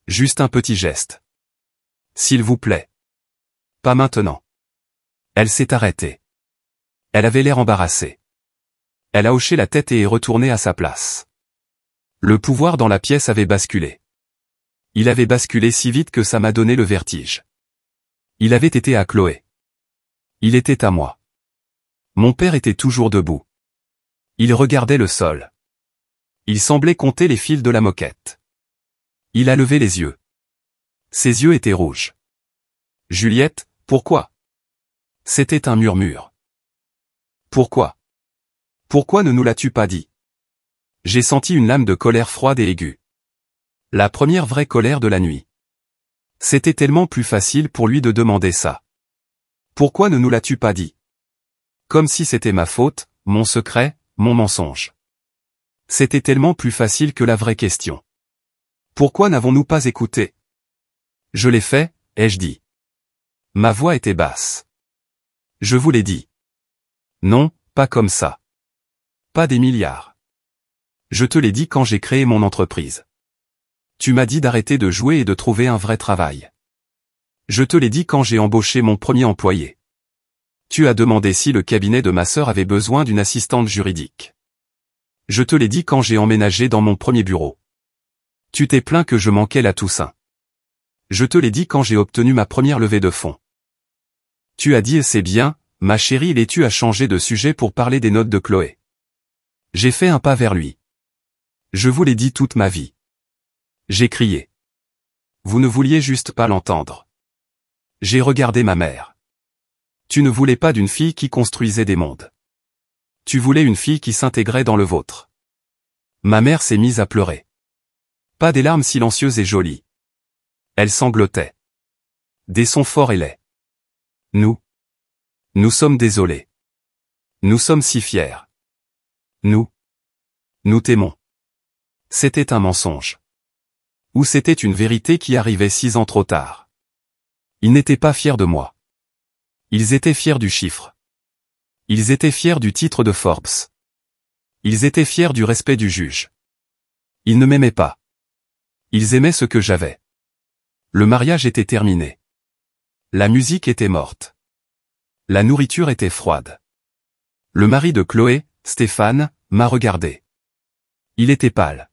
S1: Juste un petit geste. S'il vous plaît. Pas maintenant. Elle s'est arrêtée. Elle avait l'air embarrassée. Elle a hoché la tête et est retournée à sa place. Le pouvoir dans la pièce avait basculé. Il avait basculé si vite que ça m'a donné le vertige. Il avait été à Chloé. Il était à moi. Mon père était toujours debout. Il regardait le sol. Il semblait compter les fils de la moquette. Il a levé les yeux. Ses yeux étaient rouges. Juliette, pourquoi? C'était un murmure. Pourquoi? Pourquoi ne nous l'as-tu pas dit? J'ai senti une lame de colère froide et aiguë. La première vraie colère de la nuit. C'était tellement plus facile pour lui de demander ça. Pourquoi ne nous l'as-tu pas dit? Comme si c'était ma faute, mon secret, mon mensonge. C'était tellement plus facile que la vraie question. Pourquoi n'avons-nous pas écouté? Je l'ai fait, ai-je dit. Ma voix était basse. Je vous l'ai dit. Non, pas comme ça. Pas des milliards. Je te l'ai dit quand j'ai créé mon entreprise. Tu m'as dit d'arrêter de jouer et de trouver un vrai travail. Je te l'ai dit quand j'ai embauché mon premier employé. Tu as demandé si le cabinet de ma sœur avait besoin d'une assistante juridique. Je te l'ai dit quand j'ai emménagé dans mon premier bureau. Tu t'es plaint que je manquais la Toussaint. Je te l'ai dit quand j'ai obtenu ma première levée de fonds. Tu as dit c'est bien, ma chérie, et tu as changé de sujet pour parler des notes de Chloé. J'ai fait un pas vers lui. Je vous l'ai dit toute ma vie. J'ai crié. Vous ne vouliez juste pas l'entendre. J'ai regardé ma mère. Tu ne voulais pas d'une fille qui construisait des mondes. Tu voulais une fille qui s'intégrait dans le vôtre. Ma mère s'est mise à pleurer. Pas des larmes silencieuses et jolies. Elle sanglotait. Des sons forts et laids. Nous sommes désolés. Nous sommes si fiers. Nous t'aimons. C'était un mensonge. Ou c'était une vérité qui arrivait 6 ans trop tard. Ils n'étaient pas fiers de moi. Ils étaient fiers du chiffre. Ils étaient fiers du titre de Forbes. Ils étaient fiers du respect du juge. Ils ne m'aimaient pas. Ils aimaient ce que j'avais. Le mariage était terminé. La musique était morte. La nourriture était froide. Le mari de Chloé, Stéphane, m'a regardé. Il était pâle.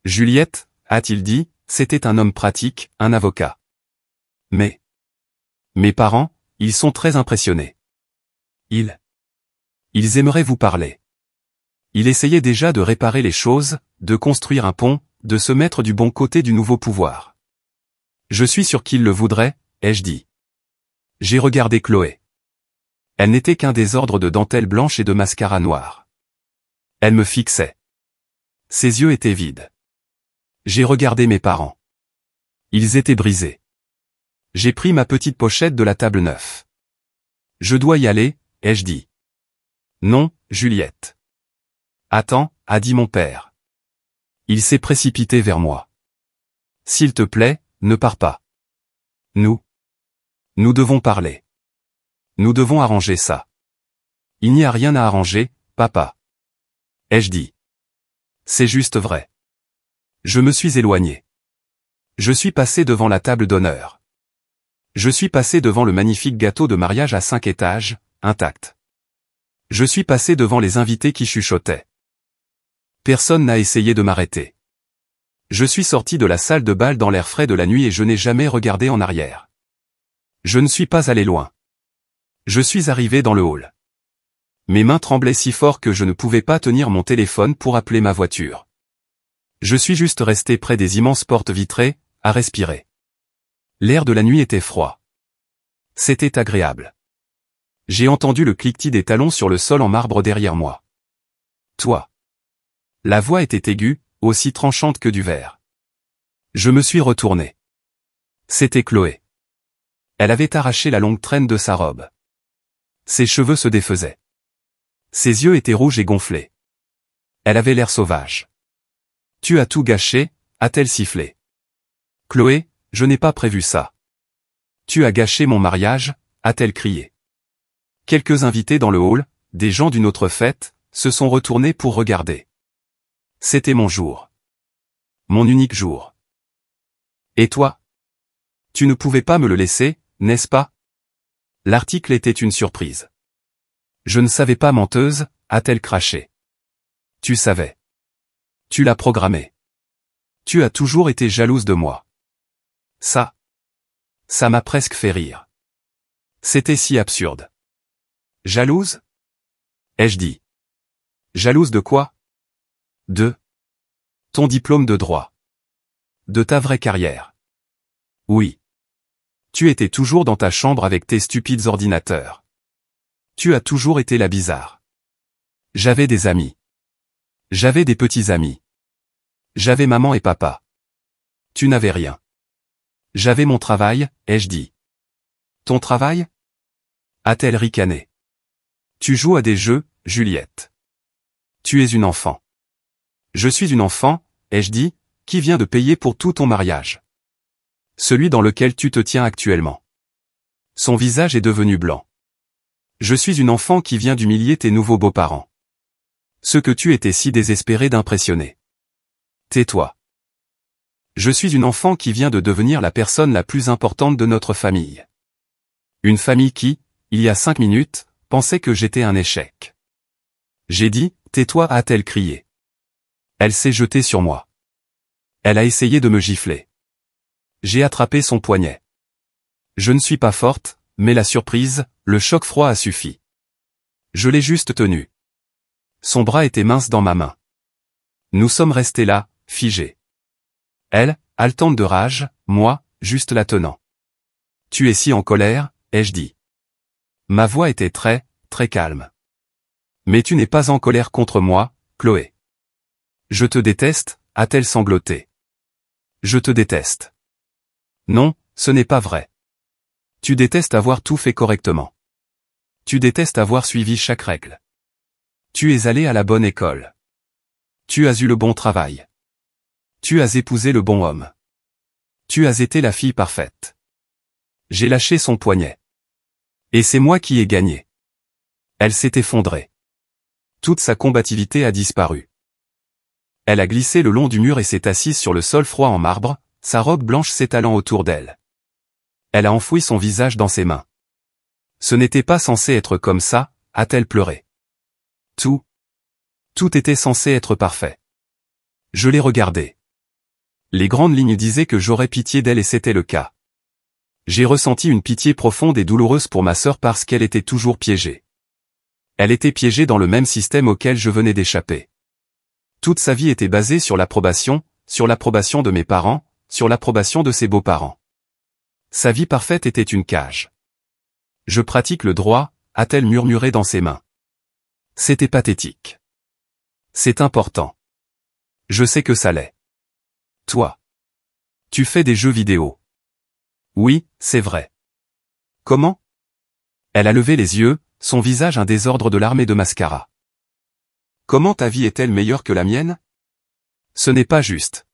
S1: Juliette, a-t-il dit, c'était un homme pratique, un avocat. Mais mes parents, ils sont très impressionnés. Ils aimeraient vous parler. Il essayait déjà de réparer les choses, de construire un pont, de se mettre du bon côté du nouveau pouvoir. Je suis sûr qu'il le voudrait, ai-je dit. J'ai regardé Chloé. Elle n'était qu'un désordre de dentelle blanche et de mascara noir. Elle me fixait. Ses yeux étaient vides. J'ai regardé mes parents. Ils étaient brisés. J'ai pris ma petite pochette de la table 9. Je dois y aller, ai-je dit. Non, Juliette. Attends, a dit mon père. Il s'est précipité vers moi. S'il te plaît, ne pars pas. Nous devons parler. Nous devons arranger ça. Il n'y a rien à arranger, papa. Ai-je dit. C'est juste vrai. Je me suis éloigné. Je suis passé devant la table d'honneur. Je suis passé devant le magnifique gâteau de mariage à 5 étages, intact. Je suis passé devant les invités qui chuchotaient. Personne n'a essayé de m'arrêter. Je suis sorti de la salle de bal dans l'air frais de la nuit et je n'ai jamais regardé en arrière. Je ne suis pas allé loin. Je suis arrivé dans le hall. Mes mains tremblaient si fort que je ne pouvais pas tenir mon téléphone pour appeler ma voiture. Je suis juste resté près des immenses portes vitrées, à respirer. L'air de la nuit était froid. C'était agréable. J'ai entendu le cliquetis des talons sur le sol en marbre derrière moi. Toi. La voix était aiguë, aussi tranchante que du verre. Je me suis retourné. C'était Chloé. Elle avait arraché la longue traîne de sa robe. Ses cheveux se défaisaient. Ses yeux étaient rouges et gonflés. Elle avait l'air sauvage. Tu as tout gâché, a-t-elle sifflé. Chloé, je n'ai pas prévu ça. Tu as gâché mon mariage, a-t-elle crié. Quelques invités dans le hall, des gens d'une autre fête, se sont retournés pour regarder. C'était mon jour. Mon unique jour. Et toi? Tu ne pouvais pas me le laisser, n'est-ce pas? L'article était une surprise. Je ne savais pas, menteuse, a-t-elle craché. Tu savais. Tu l'as programmé. Tu as toujours été jalouse de moi. Ça m'a presque fait rire. C'était si absurde. Jalouse? Ai-je dit. Jalouse de quoi? De ton diplôme de droit. De ta vraie carrière. Oui. Tu étais toujours dans ta chambre avec tes stupides ordinateurs. Tu as toujours été la bizarre. J'avais des amis. J'avais des petits amis. J'avais maman et papa. Tu n'avais rien. J'avais mon travail, ai-je dit. Ton travail? A-t-elle ricané. Tu joues à des jeux, Juliette. Tu es une enfant. Je suis une enfant, ai-je dit, qui vient de payer pour tout ton mariage. Celui dans lequel tu te tiens actuellement. Son visage est devenu blanc. Je suis une enfant qui vient d'humilier tes nouveaux beaux-parents. Ce que tu étais si désespéré d'impressionner. Tais-toi. Je suis une enfant qui vient de devenir la personne la plus importante de notre famille. Une famille qui, il y a 5 minutes, pensait que j'étais un échec. J'ai dit, tais-toi, a-t-elle crié. Elle s'est jetée sur moi. Elle a essayé de me gifler. J'ai attrapé son poignet. Je ne suis pas forte, mais la surprise, le choc froid a suffi. Je l'ai juste tenu. Son bras était mince dans ma main. Nous sommes restés là, figés. Elle, haletante de rage, moi, juste la tenant. Tu es si en colère, ai-je dit. Ma voix était très, très calme. Mais tu n'es pas en colère contre moi, Chloé. Je te déteste, a-t-elle sangloté. Je te déteste. Non, ce n'est pas vrai. Tu détestes avoir tout fait correctement. Tu détestes avoir suivi chaque règle. Tu es allé à la bonne école. Tu as eu le bon travail. Tu as épousé le bon homme. Tu as été la fille parfaite. J'ai lâché son poignet. Et c'est moi qui ai gagné. Elle s'est effondrée. Toute sa combativité a disparu. Elle a glissé le long du mur et s'est assise sur le sol froid en marbre, sa robe blanche s'étalant autour d'elle. Elle a enfoui son visage dans ses mains. Ce n'était pas censé être comme ça, a-t-elle pleuré. Tout était censé être parfait. Je l'ai regardée. Les grandes lignes disaient que j'aurais pitié d'elle et c'était le cas. J'ai ressenti une pitié profonde et douloureuse pour ma sœur parce qu'elle était toujours piégée. Elle était piégée dans le même système auquel je venais d'échapper. Toute sa vie était basée sur l'approbation de mes parents, sur l'approbation de ses beaux-parents. Sa vie parfaite était une cage. Je pratique le droit, a-t-elle murmuré dans ses mains. C'était pathétique. C'est important. Je sais que ça l'est. Toi. Tu fais des jeux vidéo. Oui, c'est vrai. Comment? Elle a levé les yeux, son visage un désordre de larmes et de mascara. Comment ta vie est-elle meilleure que la mienne? Ce n'est pas juste.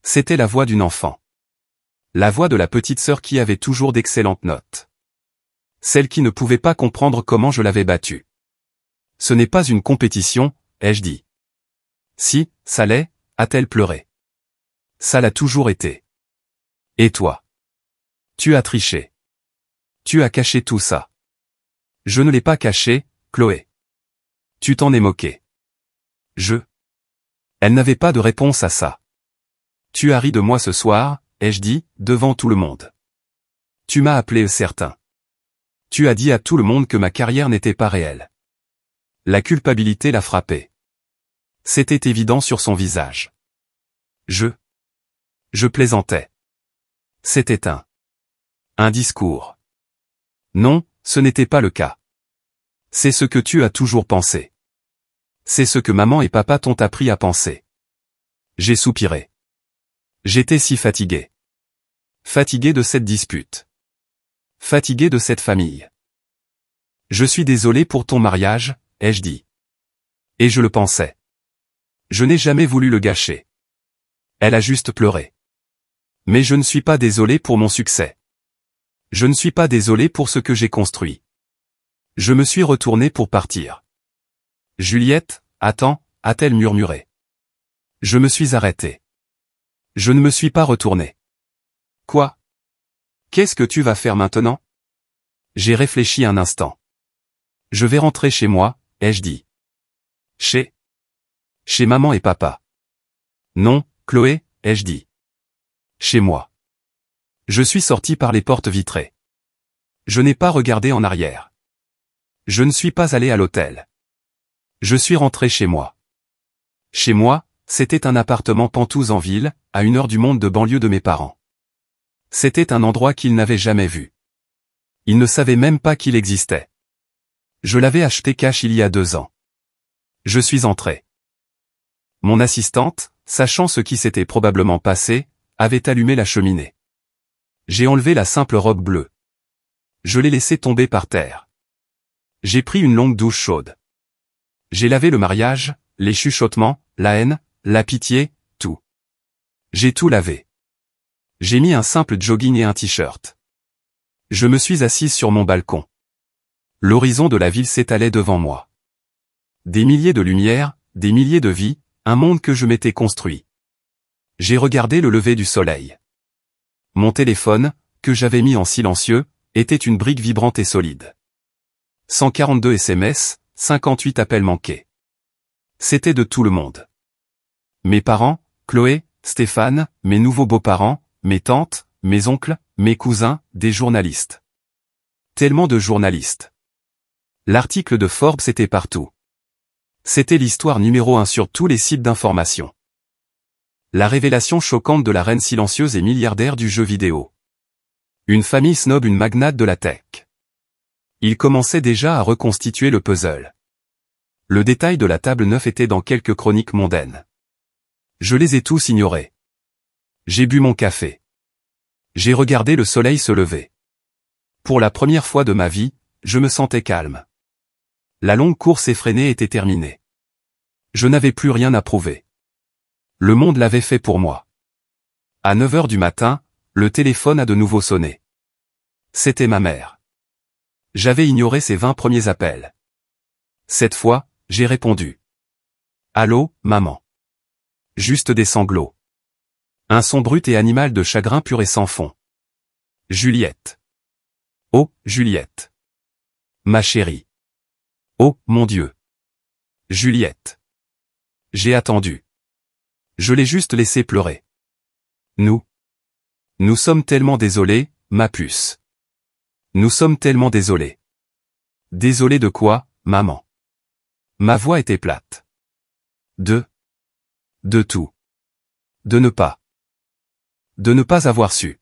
S1: C'était la voix d'une enfant. La voix de la petite sœur qui avait toujours d'excellentes notes. Celle qui ne pouvait pas comprendre comment je l'avais battue. Ce n'est pas une compétition, ai-je dit. Si, ça l'est, a-t-elle pleuré. Ça l'a toujours été. Et toi? Tu as triché. Tu as caché tout ça. Je ne l'ai pas caché, Chloé. Tu t'en es moqué. Elle n'avait pas de réponse à ça. Tu as ri de moi ce soir, ai-je dit, devant tout le monde. Tu m'as appelé certain. Tu as dit à tout le monde que ma carrière n'était pas réelle. La culpabilité l'a frappé. C'était évident sur son visage. Je plaisantais. C'était un discours. Non, ce n'était pas le cas. C'est ce que tu as toujours pensé. C'est ce que maman et papa t'ont appris à penser. J'ai soupiré. J'étais si fatigué. Fatigué de cette dispute. Fatigué de cette famille. Je suis désolé pour ton mariage, ai-je dit. Et je le pensais. Je n'ai jamais voulu le gâcher. Elle a juste pleuré. Mais je ne suis pas désolé pour mon succès. Je ne suis pas désolé pour ce que j'ai construit. Je me suis retourné pour partir. Juliette, attends, a-t-elle murmuré. Je me suis arrêté. Je ne me suis pas retourné. Quoi? Qu'est-ce que tu vas faire maintenant? J'ai réfléchi un instant. Je vais rentrer chez moi, ai-je dit. Chez maman et papa. Non, Chloé, ai-je dit. Chez moi. Je suis sorti par les portes vitrées. Je n'ai pas regardé en arrière. Je ne suis pas allé à l'hôtel. Je suis rentré chez moi. Chez moi, c'était un appartement Pentouse en ville, à 1 heure du monde de banlieue de mes parents. C'était un endroit qu'ils n'avaient jamais vu. Ils ne savaient même pas qu'il existait. Je l'avais acheté cash il y a 2 ans. Je suis entré. Mon assistante, sachant ce qui s'était probablement passé, avait allumé la cheminée. J'ai enlevé la simple robe bleue. Je l'ai laissée tomber par terre. J'ai pris une longue douche chaude. J'ai lavé le mariage, les chuchotements, la haine, la pitié, tout. J'ai tout lavé. J'ai mis un simple jogging et un t-shirt. Je me suis assise sur mon balcon. L'horizon de la ville s'étalait devant moi. Des milliers de lumières, des milliers de vies, un monde que je m'étais construit. J'ai regardé le lever du soleil. Mon téléphone, que j'avais mis en silencieux, était une brique vibrante et solide. 142 SMS, 58 appels manqués. C'était de tout le monde. Mes parents, Chloé, Stéphane, mes nouveaux beaux-parents, mes tantes, mes oncles, mes cousins, des journalistes. Tellement de journalistes. L'article de Forbes était partout. C'était l'histoire numéro 1 sur tous les sites d'information. La révélation choquante de la reine silencieuse et milliardaire du jeu vidéo. Une famille snob, une magnate de la tech. Il commençait déjà à reconstituer le puzzle. Le détail de la table 9 était dans quelques chroniques mondaines. Je les ai tous ignorés. J'ai bu mon café. J'ai regardé le soleil se lever. Pour la première fois de ma vie, je me sentais calme. La longue course effrénée était terminée. Je n'avais plus rien à prouver. Le monde l'avait fait pour moi. À 9 heures du matin, le téléphone a de nouveau sonné. C'était ma mère. J'avais ignoré ses 20 premiers appels. Cette fois, j'ai répondu. Allô, maman. Juste des sanglots. Un son brut et animal de chagrin pur et sans fond. Juliette. Oh, Juliette. Ma chérie. Oh, mon Dieu. Juliette. J'ai attendu. Je l'ai juste laissé pleurer. Nous sommes tellement désolés, ma puce. Nous sommes tellement désolés. Désolés de quoi, maman? Ma voix était plate. De tout. De ne pas avoir su.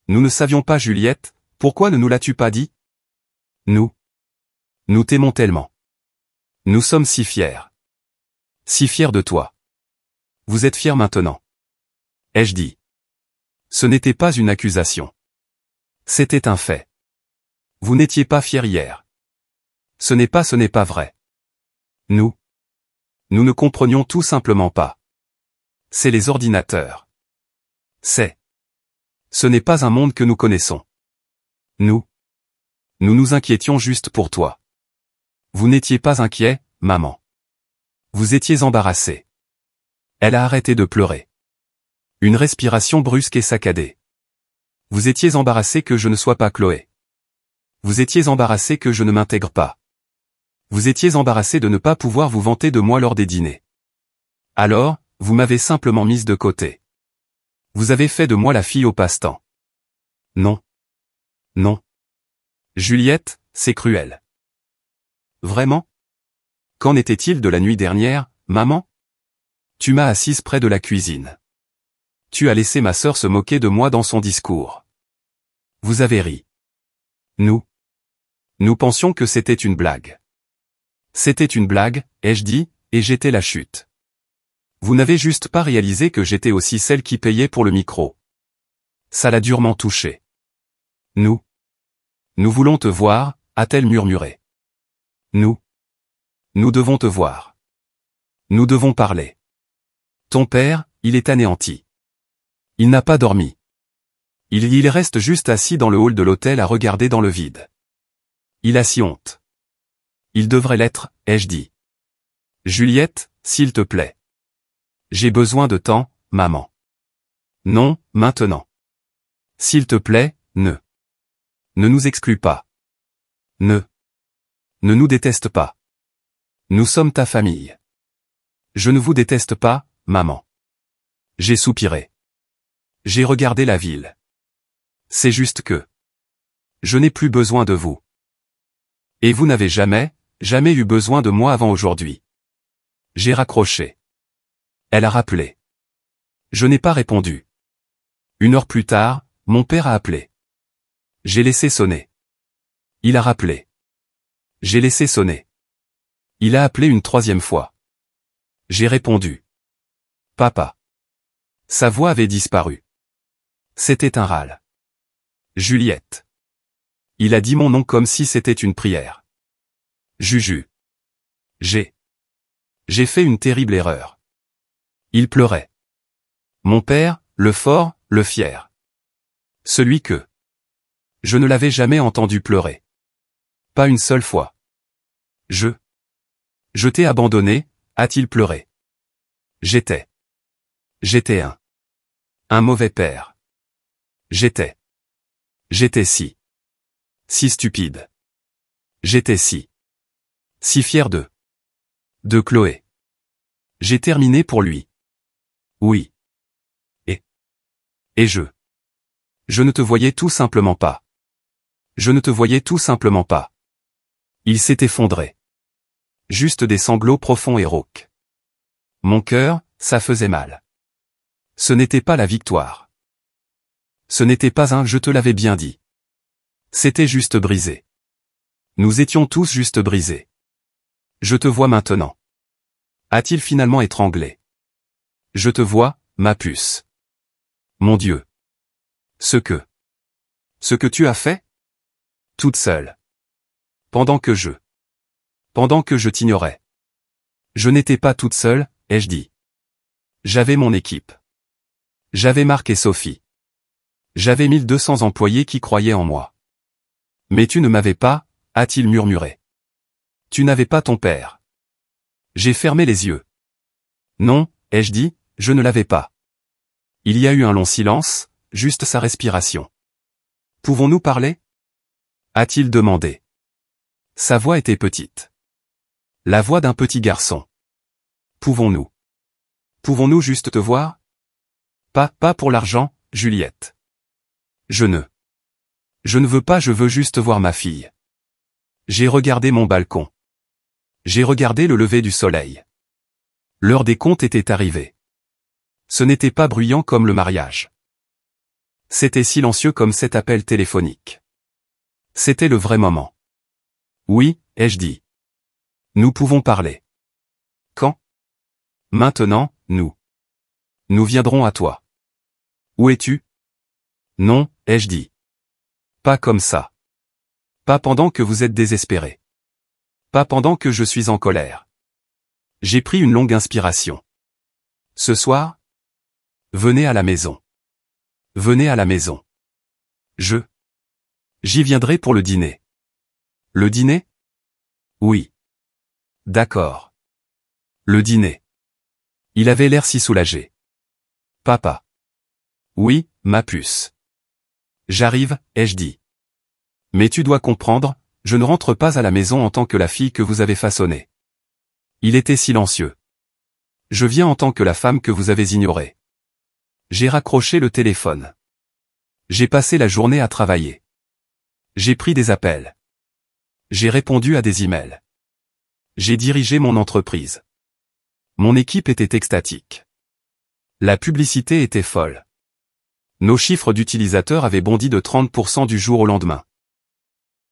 S1: Nous ne savions pas, Juliette, pourquoi ne nous l'as-tu pas dit? Nous t'aimons tellement. Nous sommes si fiers. Si fiers de toi. Vous êtes fiers maintenant. Ai-je dit. Ce n'était pas une accusation. C'était un fait. Vous n'étiez pas fiers hier. Ce n'est pas vrai. Nous ne comprenions tout simplement pas. C'est les ordinateurs. Ce n'est pas un monde que nous connaissons. Nous nous inquiétions juste pour toi. Vous n'étiez pas inquiet, maman. Vous étiez embarrassée. Elle a arrêté de pleurer. Une respiration brusque et saccadée. Vous étiez embarrassée que je ne sois pas Chloé. Vous étiez embarrassée que je ne m'intègre pas. Vous étiez embarrassée de ne pas pouvoir vous vanter de moi lors des dîners. Alors, vous m'avez simplement mise de côté. Vous avez fait de moi la fille au passe-temps. Non. Juliette, c'est cruel. Vraiment? Qu'en était-il de la nuit dernière, maman? Tu m'as assise près de la cuisine. Tu as laissé ma sœur se moquer de moi dans son discours. Vous avez ri. Nous pensions que c'était une blague. C'était une blague, ai-je dit, et j'étais la chute. Vous n'avez juste pas réalisé que j'étais aussi celle qui payait pour le micro. Ça l'a durement touché. Nous voulons te voir, a-t-elle murmuré. Nous devons te voir. Nous devons parler. Ton père, il est anéanti. Il n'a pas dormi. Il reste juste assis dans le hall de l'hôtel à regarder dans le vide. Il a si honte. Il devrait l'être, ai-je dit. Juliette, s'il te plaît. J'ai besoin de temps, maman. Non, maintenant. S'il te plaît, ne nous exclus pas. Ne nous déteste pas. Nous sommes ta famille. Je ne vous déteste pas, maman. J'ai soupiré. J'ai regardé la ville. C'est juste que je n'ai plus besoin de vous. Et vous n'avez jamais eu besoin de moi avant aujourd'hui. J'ai raccroché. Elle a rappelé. Je n'ai pas répondu. 1 heure plus tard, mon père a appelé. J'ai laissé sonner. Il a rappelé. J'ai laissé sonner. Il a appelé une 3e fois. J'ai répondu. Papa. Sa voix avait disparu. C'était un râle. Juliette. Il a dit mon nom comme si c'était une prière. Juju. J'ai fait une terrible erreur. Il pleurait. Mon père, le fort, le fier. Celui que je ne l'avais jamais entendu pleurer. Pas une seule fois. Je t'ai abandonné, a-t-il pleuré. J'étais un mauvais père. J'étais si stupide. J'étais si fier de Chloé. J'ai terminé pour lui. Oui. Et je ne te voyais tout simplement pas. Je ne te voyais tout simplement pas. Il s'est effondré. Juste des sanglots profonds et rauques. Mon cœur, ça faisait mal. Ce n'était pas la victoire. Ce n'était pas un « je te l'avais bien dit ». C'était juste brisé. Nous étions tous juste brisés. Je te vois maintenant. A-t-il finalement étranglé? Je te vois, ma puce. Mon Dieu. Ce que tu as fait? Toute seule. Pendant que je t'ignorais. Je n'étais pas toute seule, ai-je dit. J'avais mon équipe. J'avais Marc et Sophie. J'avais 1200 employés qui croyaient en moi. Mais tu ne m'avais pas, a-t-il murmuré. Tu n'avais pas ton père. J'ai fermé les yeux. Non, ai-je dit, je ne l'avais pas. Il y a eu un long silence, juste sa respiration. Pouvons-nous parler? A-t-il demandé. Sa voix était petite. La voix d'un petit garçon. Pouvons-nous juste te voir? Pas pour l'argent, Juliette. Je ne veux pas, je veux juste voir ma fille. J'ai regardé mon balcon. J'ai regardé le lever du soleil. L'heure des comptes était arrivée. Ce n'était pas bruyant comme le mariage. C'était silencieux comme cet appel téléphonique. C'était le vrai moment. Oui, ai-je dit. Nous pouvons parler. Quand? Maintenant, nous viendrons à toi. Où es-tu? Non, ai-je dit. Pas comme ça. Pas pendant que vous êtes désespéré. Pas pendant que je suis en colère. J'ai pris une longue inspiration. Ce soir? Venez à la maison. Venez à la maison. J'y viendrai pour le dîner. Le dîner? Oui. D'accord. Le dîner. Il avait l'air si soulagé. Papa. Oui, ma puce. J'arrive, ai-je dit. Mais tu dois comprendre, je ne rentre pas à la maison en tant que la fille que vous avez façonnée. Il était silencieux. Je viens en tant que la femme que vous avez ignorée. J'ai raccroché le téléphone. J'ai passé la journée à travailler. J'ai pris des appels. J'ai répondu à des emails. J'ai dirigé mon entreprise. Mon équipe était extatique. La publicité était folle. Nos chiffres d'utilisateurs avaient bondi de 30% du jour au lendemain.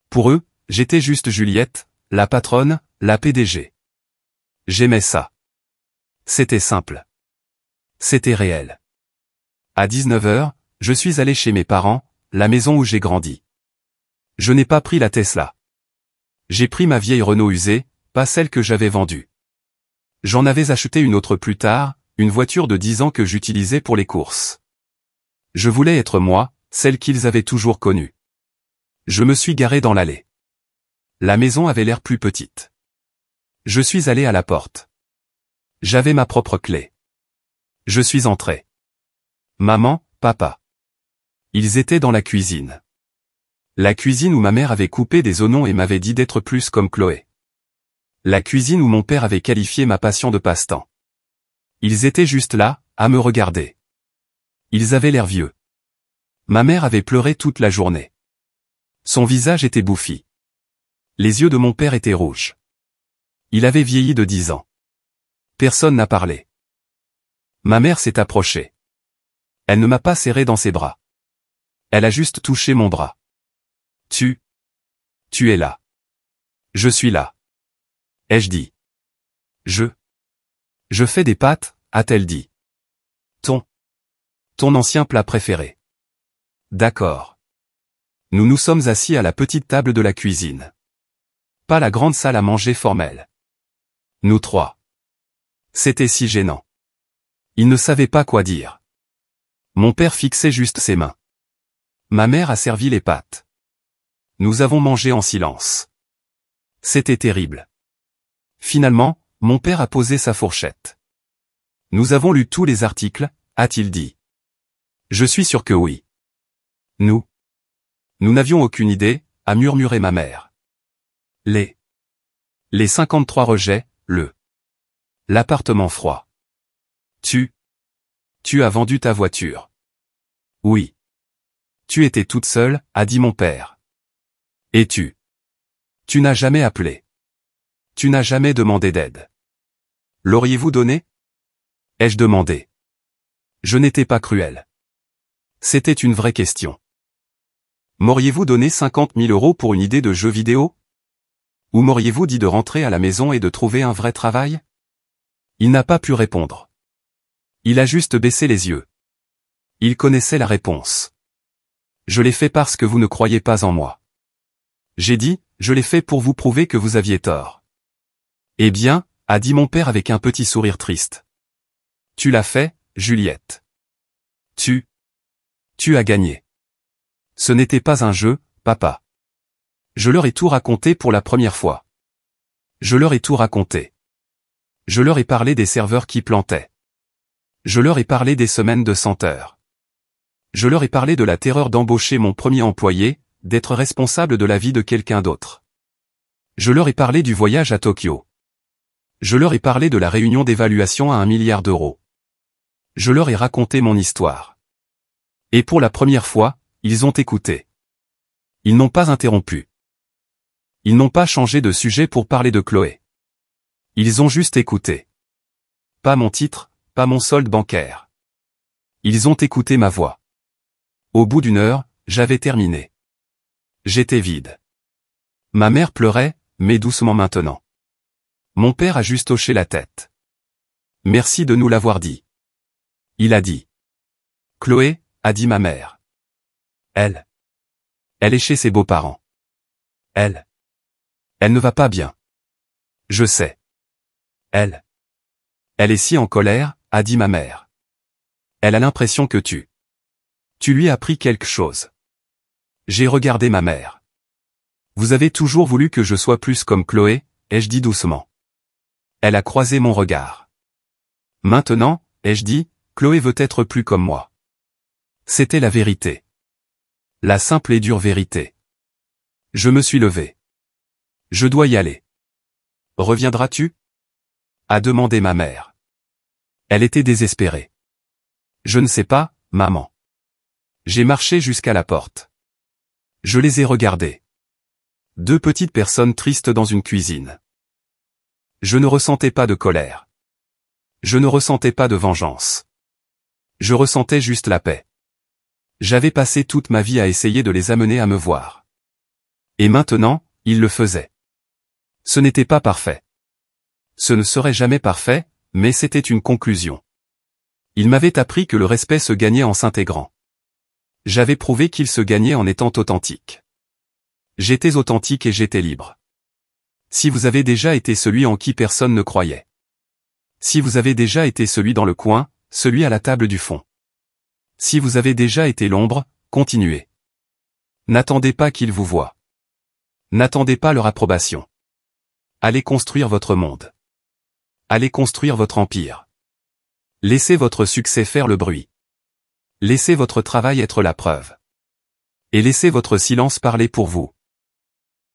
S1: Pour eux, j'étais juste Juliette, la patronne, la PDG. J'aimais ça. C'était simple. C'était réel. À 19h, je suis allé chez mes parents, la maison où j'ai grandi. Je n'ai pas pris la Tesla. J'ai pris ma vieille Renault usée, pas celle que j'avais vendue. J'en avais acheté une autre plus tard, une voiture de 10 ans que j'utilisais pour les courses. Je voulais être moi, celle qu'ils avaient toujours connue. Je me suis garé dans l'allée. La maison avait l'air plus petite. Je suis allé à la porte. J'avais ma propre clé. Je suis entré. Maman, papa. Ils étaient dans la cuisine. La cuisine où ma mère avait coupé des oignons et m'avait dit d'être plus comme Chloé. La cuisine où mon père avait qualifié ma passion de passe-temps. Ils étaient juste là, à me regarder. Ils avaient l'air vieux. Ma mère avait pleuré toute la journée. Son visage était bouffi. Les yeux de mon père étaient rouges. Il avait vieilli de 10 ans. Personne n'a parlé. Ma mère s'est approchée. Elle ne m'a pas serré dans ses bras. Elle a juste touché mon bras. Tu es là. Je suis là. Ai-je dit. Je fais des pâtes, a-t-elle dit. Ton ancien plat préféré. D'accord. Nous nous sommes assis à la petite table de la cuisine. Pas la grande salle à manger formelle. Nous trois. C'était si gênant. Il ne savait pas quoi dire. Mon père fixait juste ses mains. Ma mère a servi les pâtes. Nous avons mangé en silence. C'était terrible. Finalement, mon père a posé sa fourchette. Nous avons lu tous les articles, a-t-il dit. Je suis sûr que oui. Nous n'avions aucune idée, a murmuré ma mère. Les 53 rejets, l'appartement froid. Tu as vendu ta voiture. Oui. Tu étais toute seule, a dit mon père. Et tu? Tu n'as jamais appelé. Tu n'as jamais demandé d'aide. L'auriez-vous donné? Ai-je demandé. Je n'étais pas cruel. C'était une vraie question. M'auriez-vous donné 50 000 € pour une idée de jeu vidéo? Ou m'auriez-vous dit de rentrer à la maison et de trouver un vrai travail? Il n'a pas pu répondre. Il a juste baissé les yeux. Il connaissait la réponse. Je l'ai fait parce que vous ne croyez pas en moi. J'ai dit, je l'ai fait pour vous prouver que vous aviez tort. Eh bien, a dit mon père avec un petit sourire triste. Tu l'as fait, Juliette. Tu as gagné. Ce n'était pas un jeu, papa. Je leur ai tout raconté pour la première fois. Je leur ai tout raconté. Je leur ai parlé des serveurs qui plantaient. Je leur ai parlé des semaines de 100 heures. Je leur ai parlé de la terreur d'embaucher mon premier employé, d'être responsable de la vie de quelqu'un d'autre. Je leur ai parlé du voyage à Tokyo. Je leur ai parlé de la réunion d'évaluation à 1 milliard d'euros. Je leur ai raconté mon histoire. Et pour la première fois, ils ont écouté. Ils n'ont pas interrompu. Ils n'ont pas changé de sujet pour parler de Chloé. Ils ont juste écouté. Pas mon titre, pas mon solde bancaire. Ils ont écouté ma voix. Au bout d'une heure, j'avais terminé. J'étais vide. Ma mère pleurait, mais doucement maintenant. Mon père a juste hoché la tête. Merci de nous l'avoir dit. Il a dit. Chloé, a dit ma mère. Elle est chez ses beaux-parents. Elle ne va pas bien. Je sais. Elle est si en colère, a dit ma mère. Elle a l'impression que tu lui as appris quelque chose. J'ai regardé ma mère. Vous avez toujours voulu que je sois plus comme Chloé, ai-je dit doucement. Elle a croisé mon regard. Maintenant, ai-je dit, Chloé veut être plus comme moi. C'était la vérité. La simple et dure vérité. Je me suis levé. Je dois y aller. Reviendras-tu? A demandé ma mère. Elle était désespérée. Je ne sais pas, maman. J'ai marché jusqu'à la porte. Je les ai regardés. 2 petites personnes tristes dans une cuisine. Je ne ressentais pas de colère. Je ne ressentais pas de vengeance. Je ressentais juste la paix. J'avais passé toute ma vie à essayer de les amener à me voir. Et maintenant, ils le faisaient. Ce n'était pas parfait. Ce ne serait jamais parfait, mais c'était une conclusion. Ils m'avaient appris que le respect se gagnait en s'intégrant. J'avais prouvé qu'il se gagnait en étant authentique. J'étais authentique et j'étais libre. Si vous avez déjà été celui en qui personne ne croyait. Si vous avez déjà été celui dans le coin, celui à la table du fond. Si vous avez déjà été l'ombre, continuez. N'attendez pas qu'ils vous voient. N'attendez pas leur approbation. Allez construire votre monde. Allez construire votre empire. Laissez votre succès faire le bruit. Laissez votre travail être la preuve. Et laissez votre silence parler pour vous.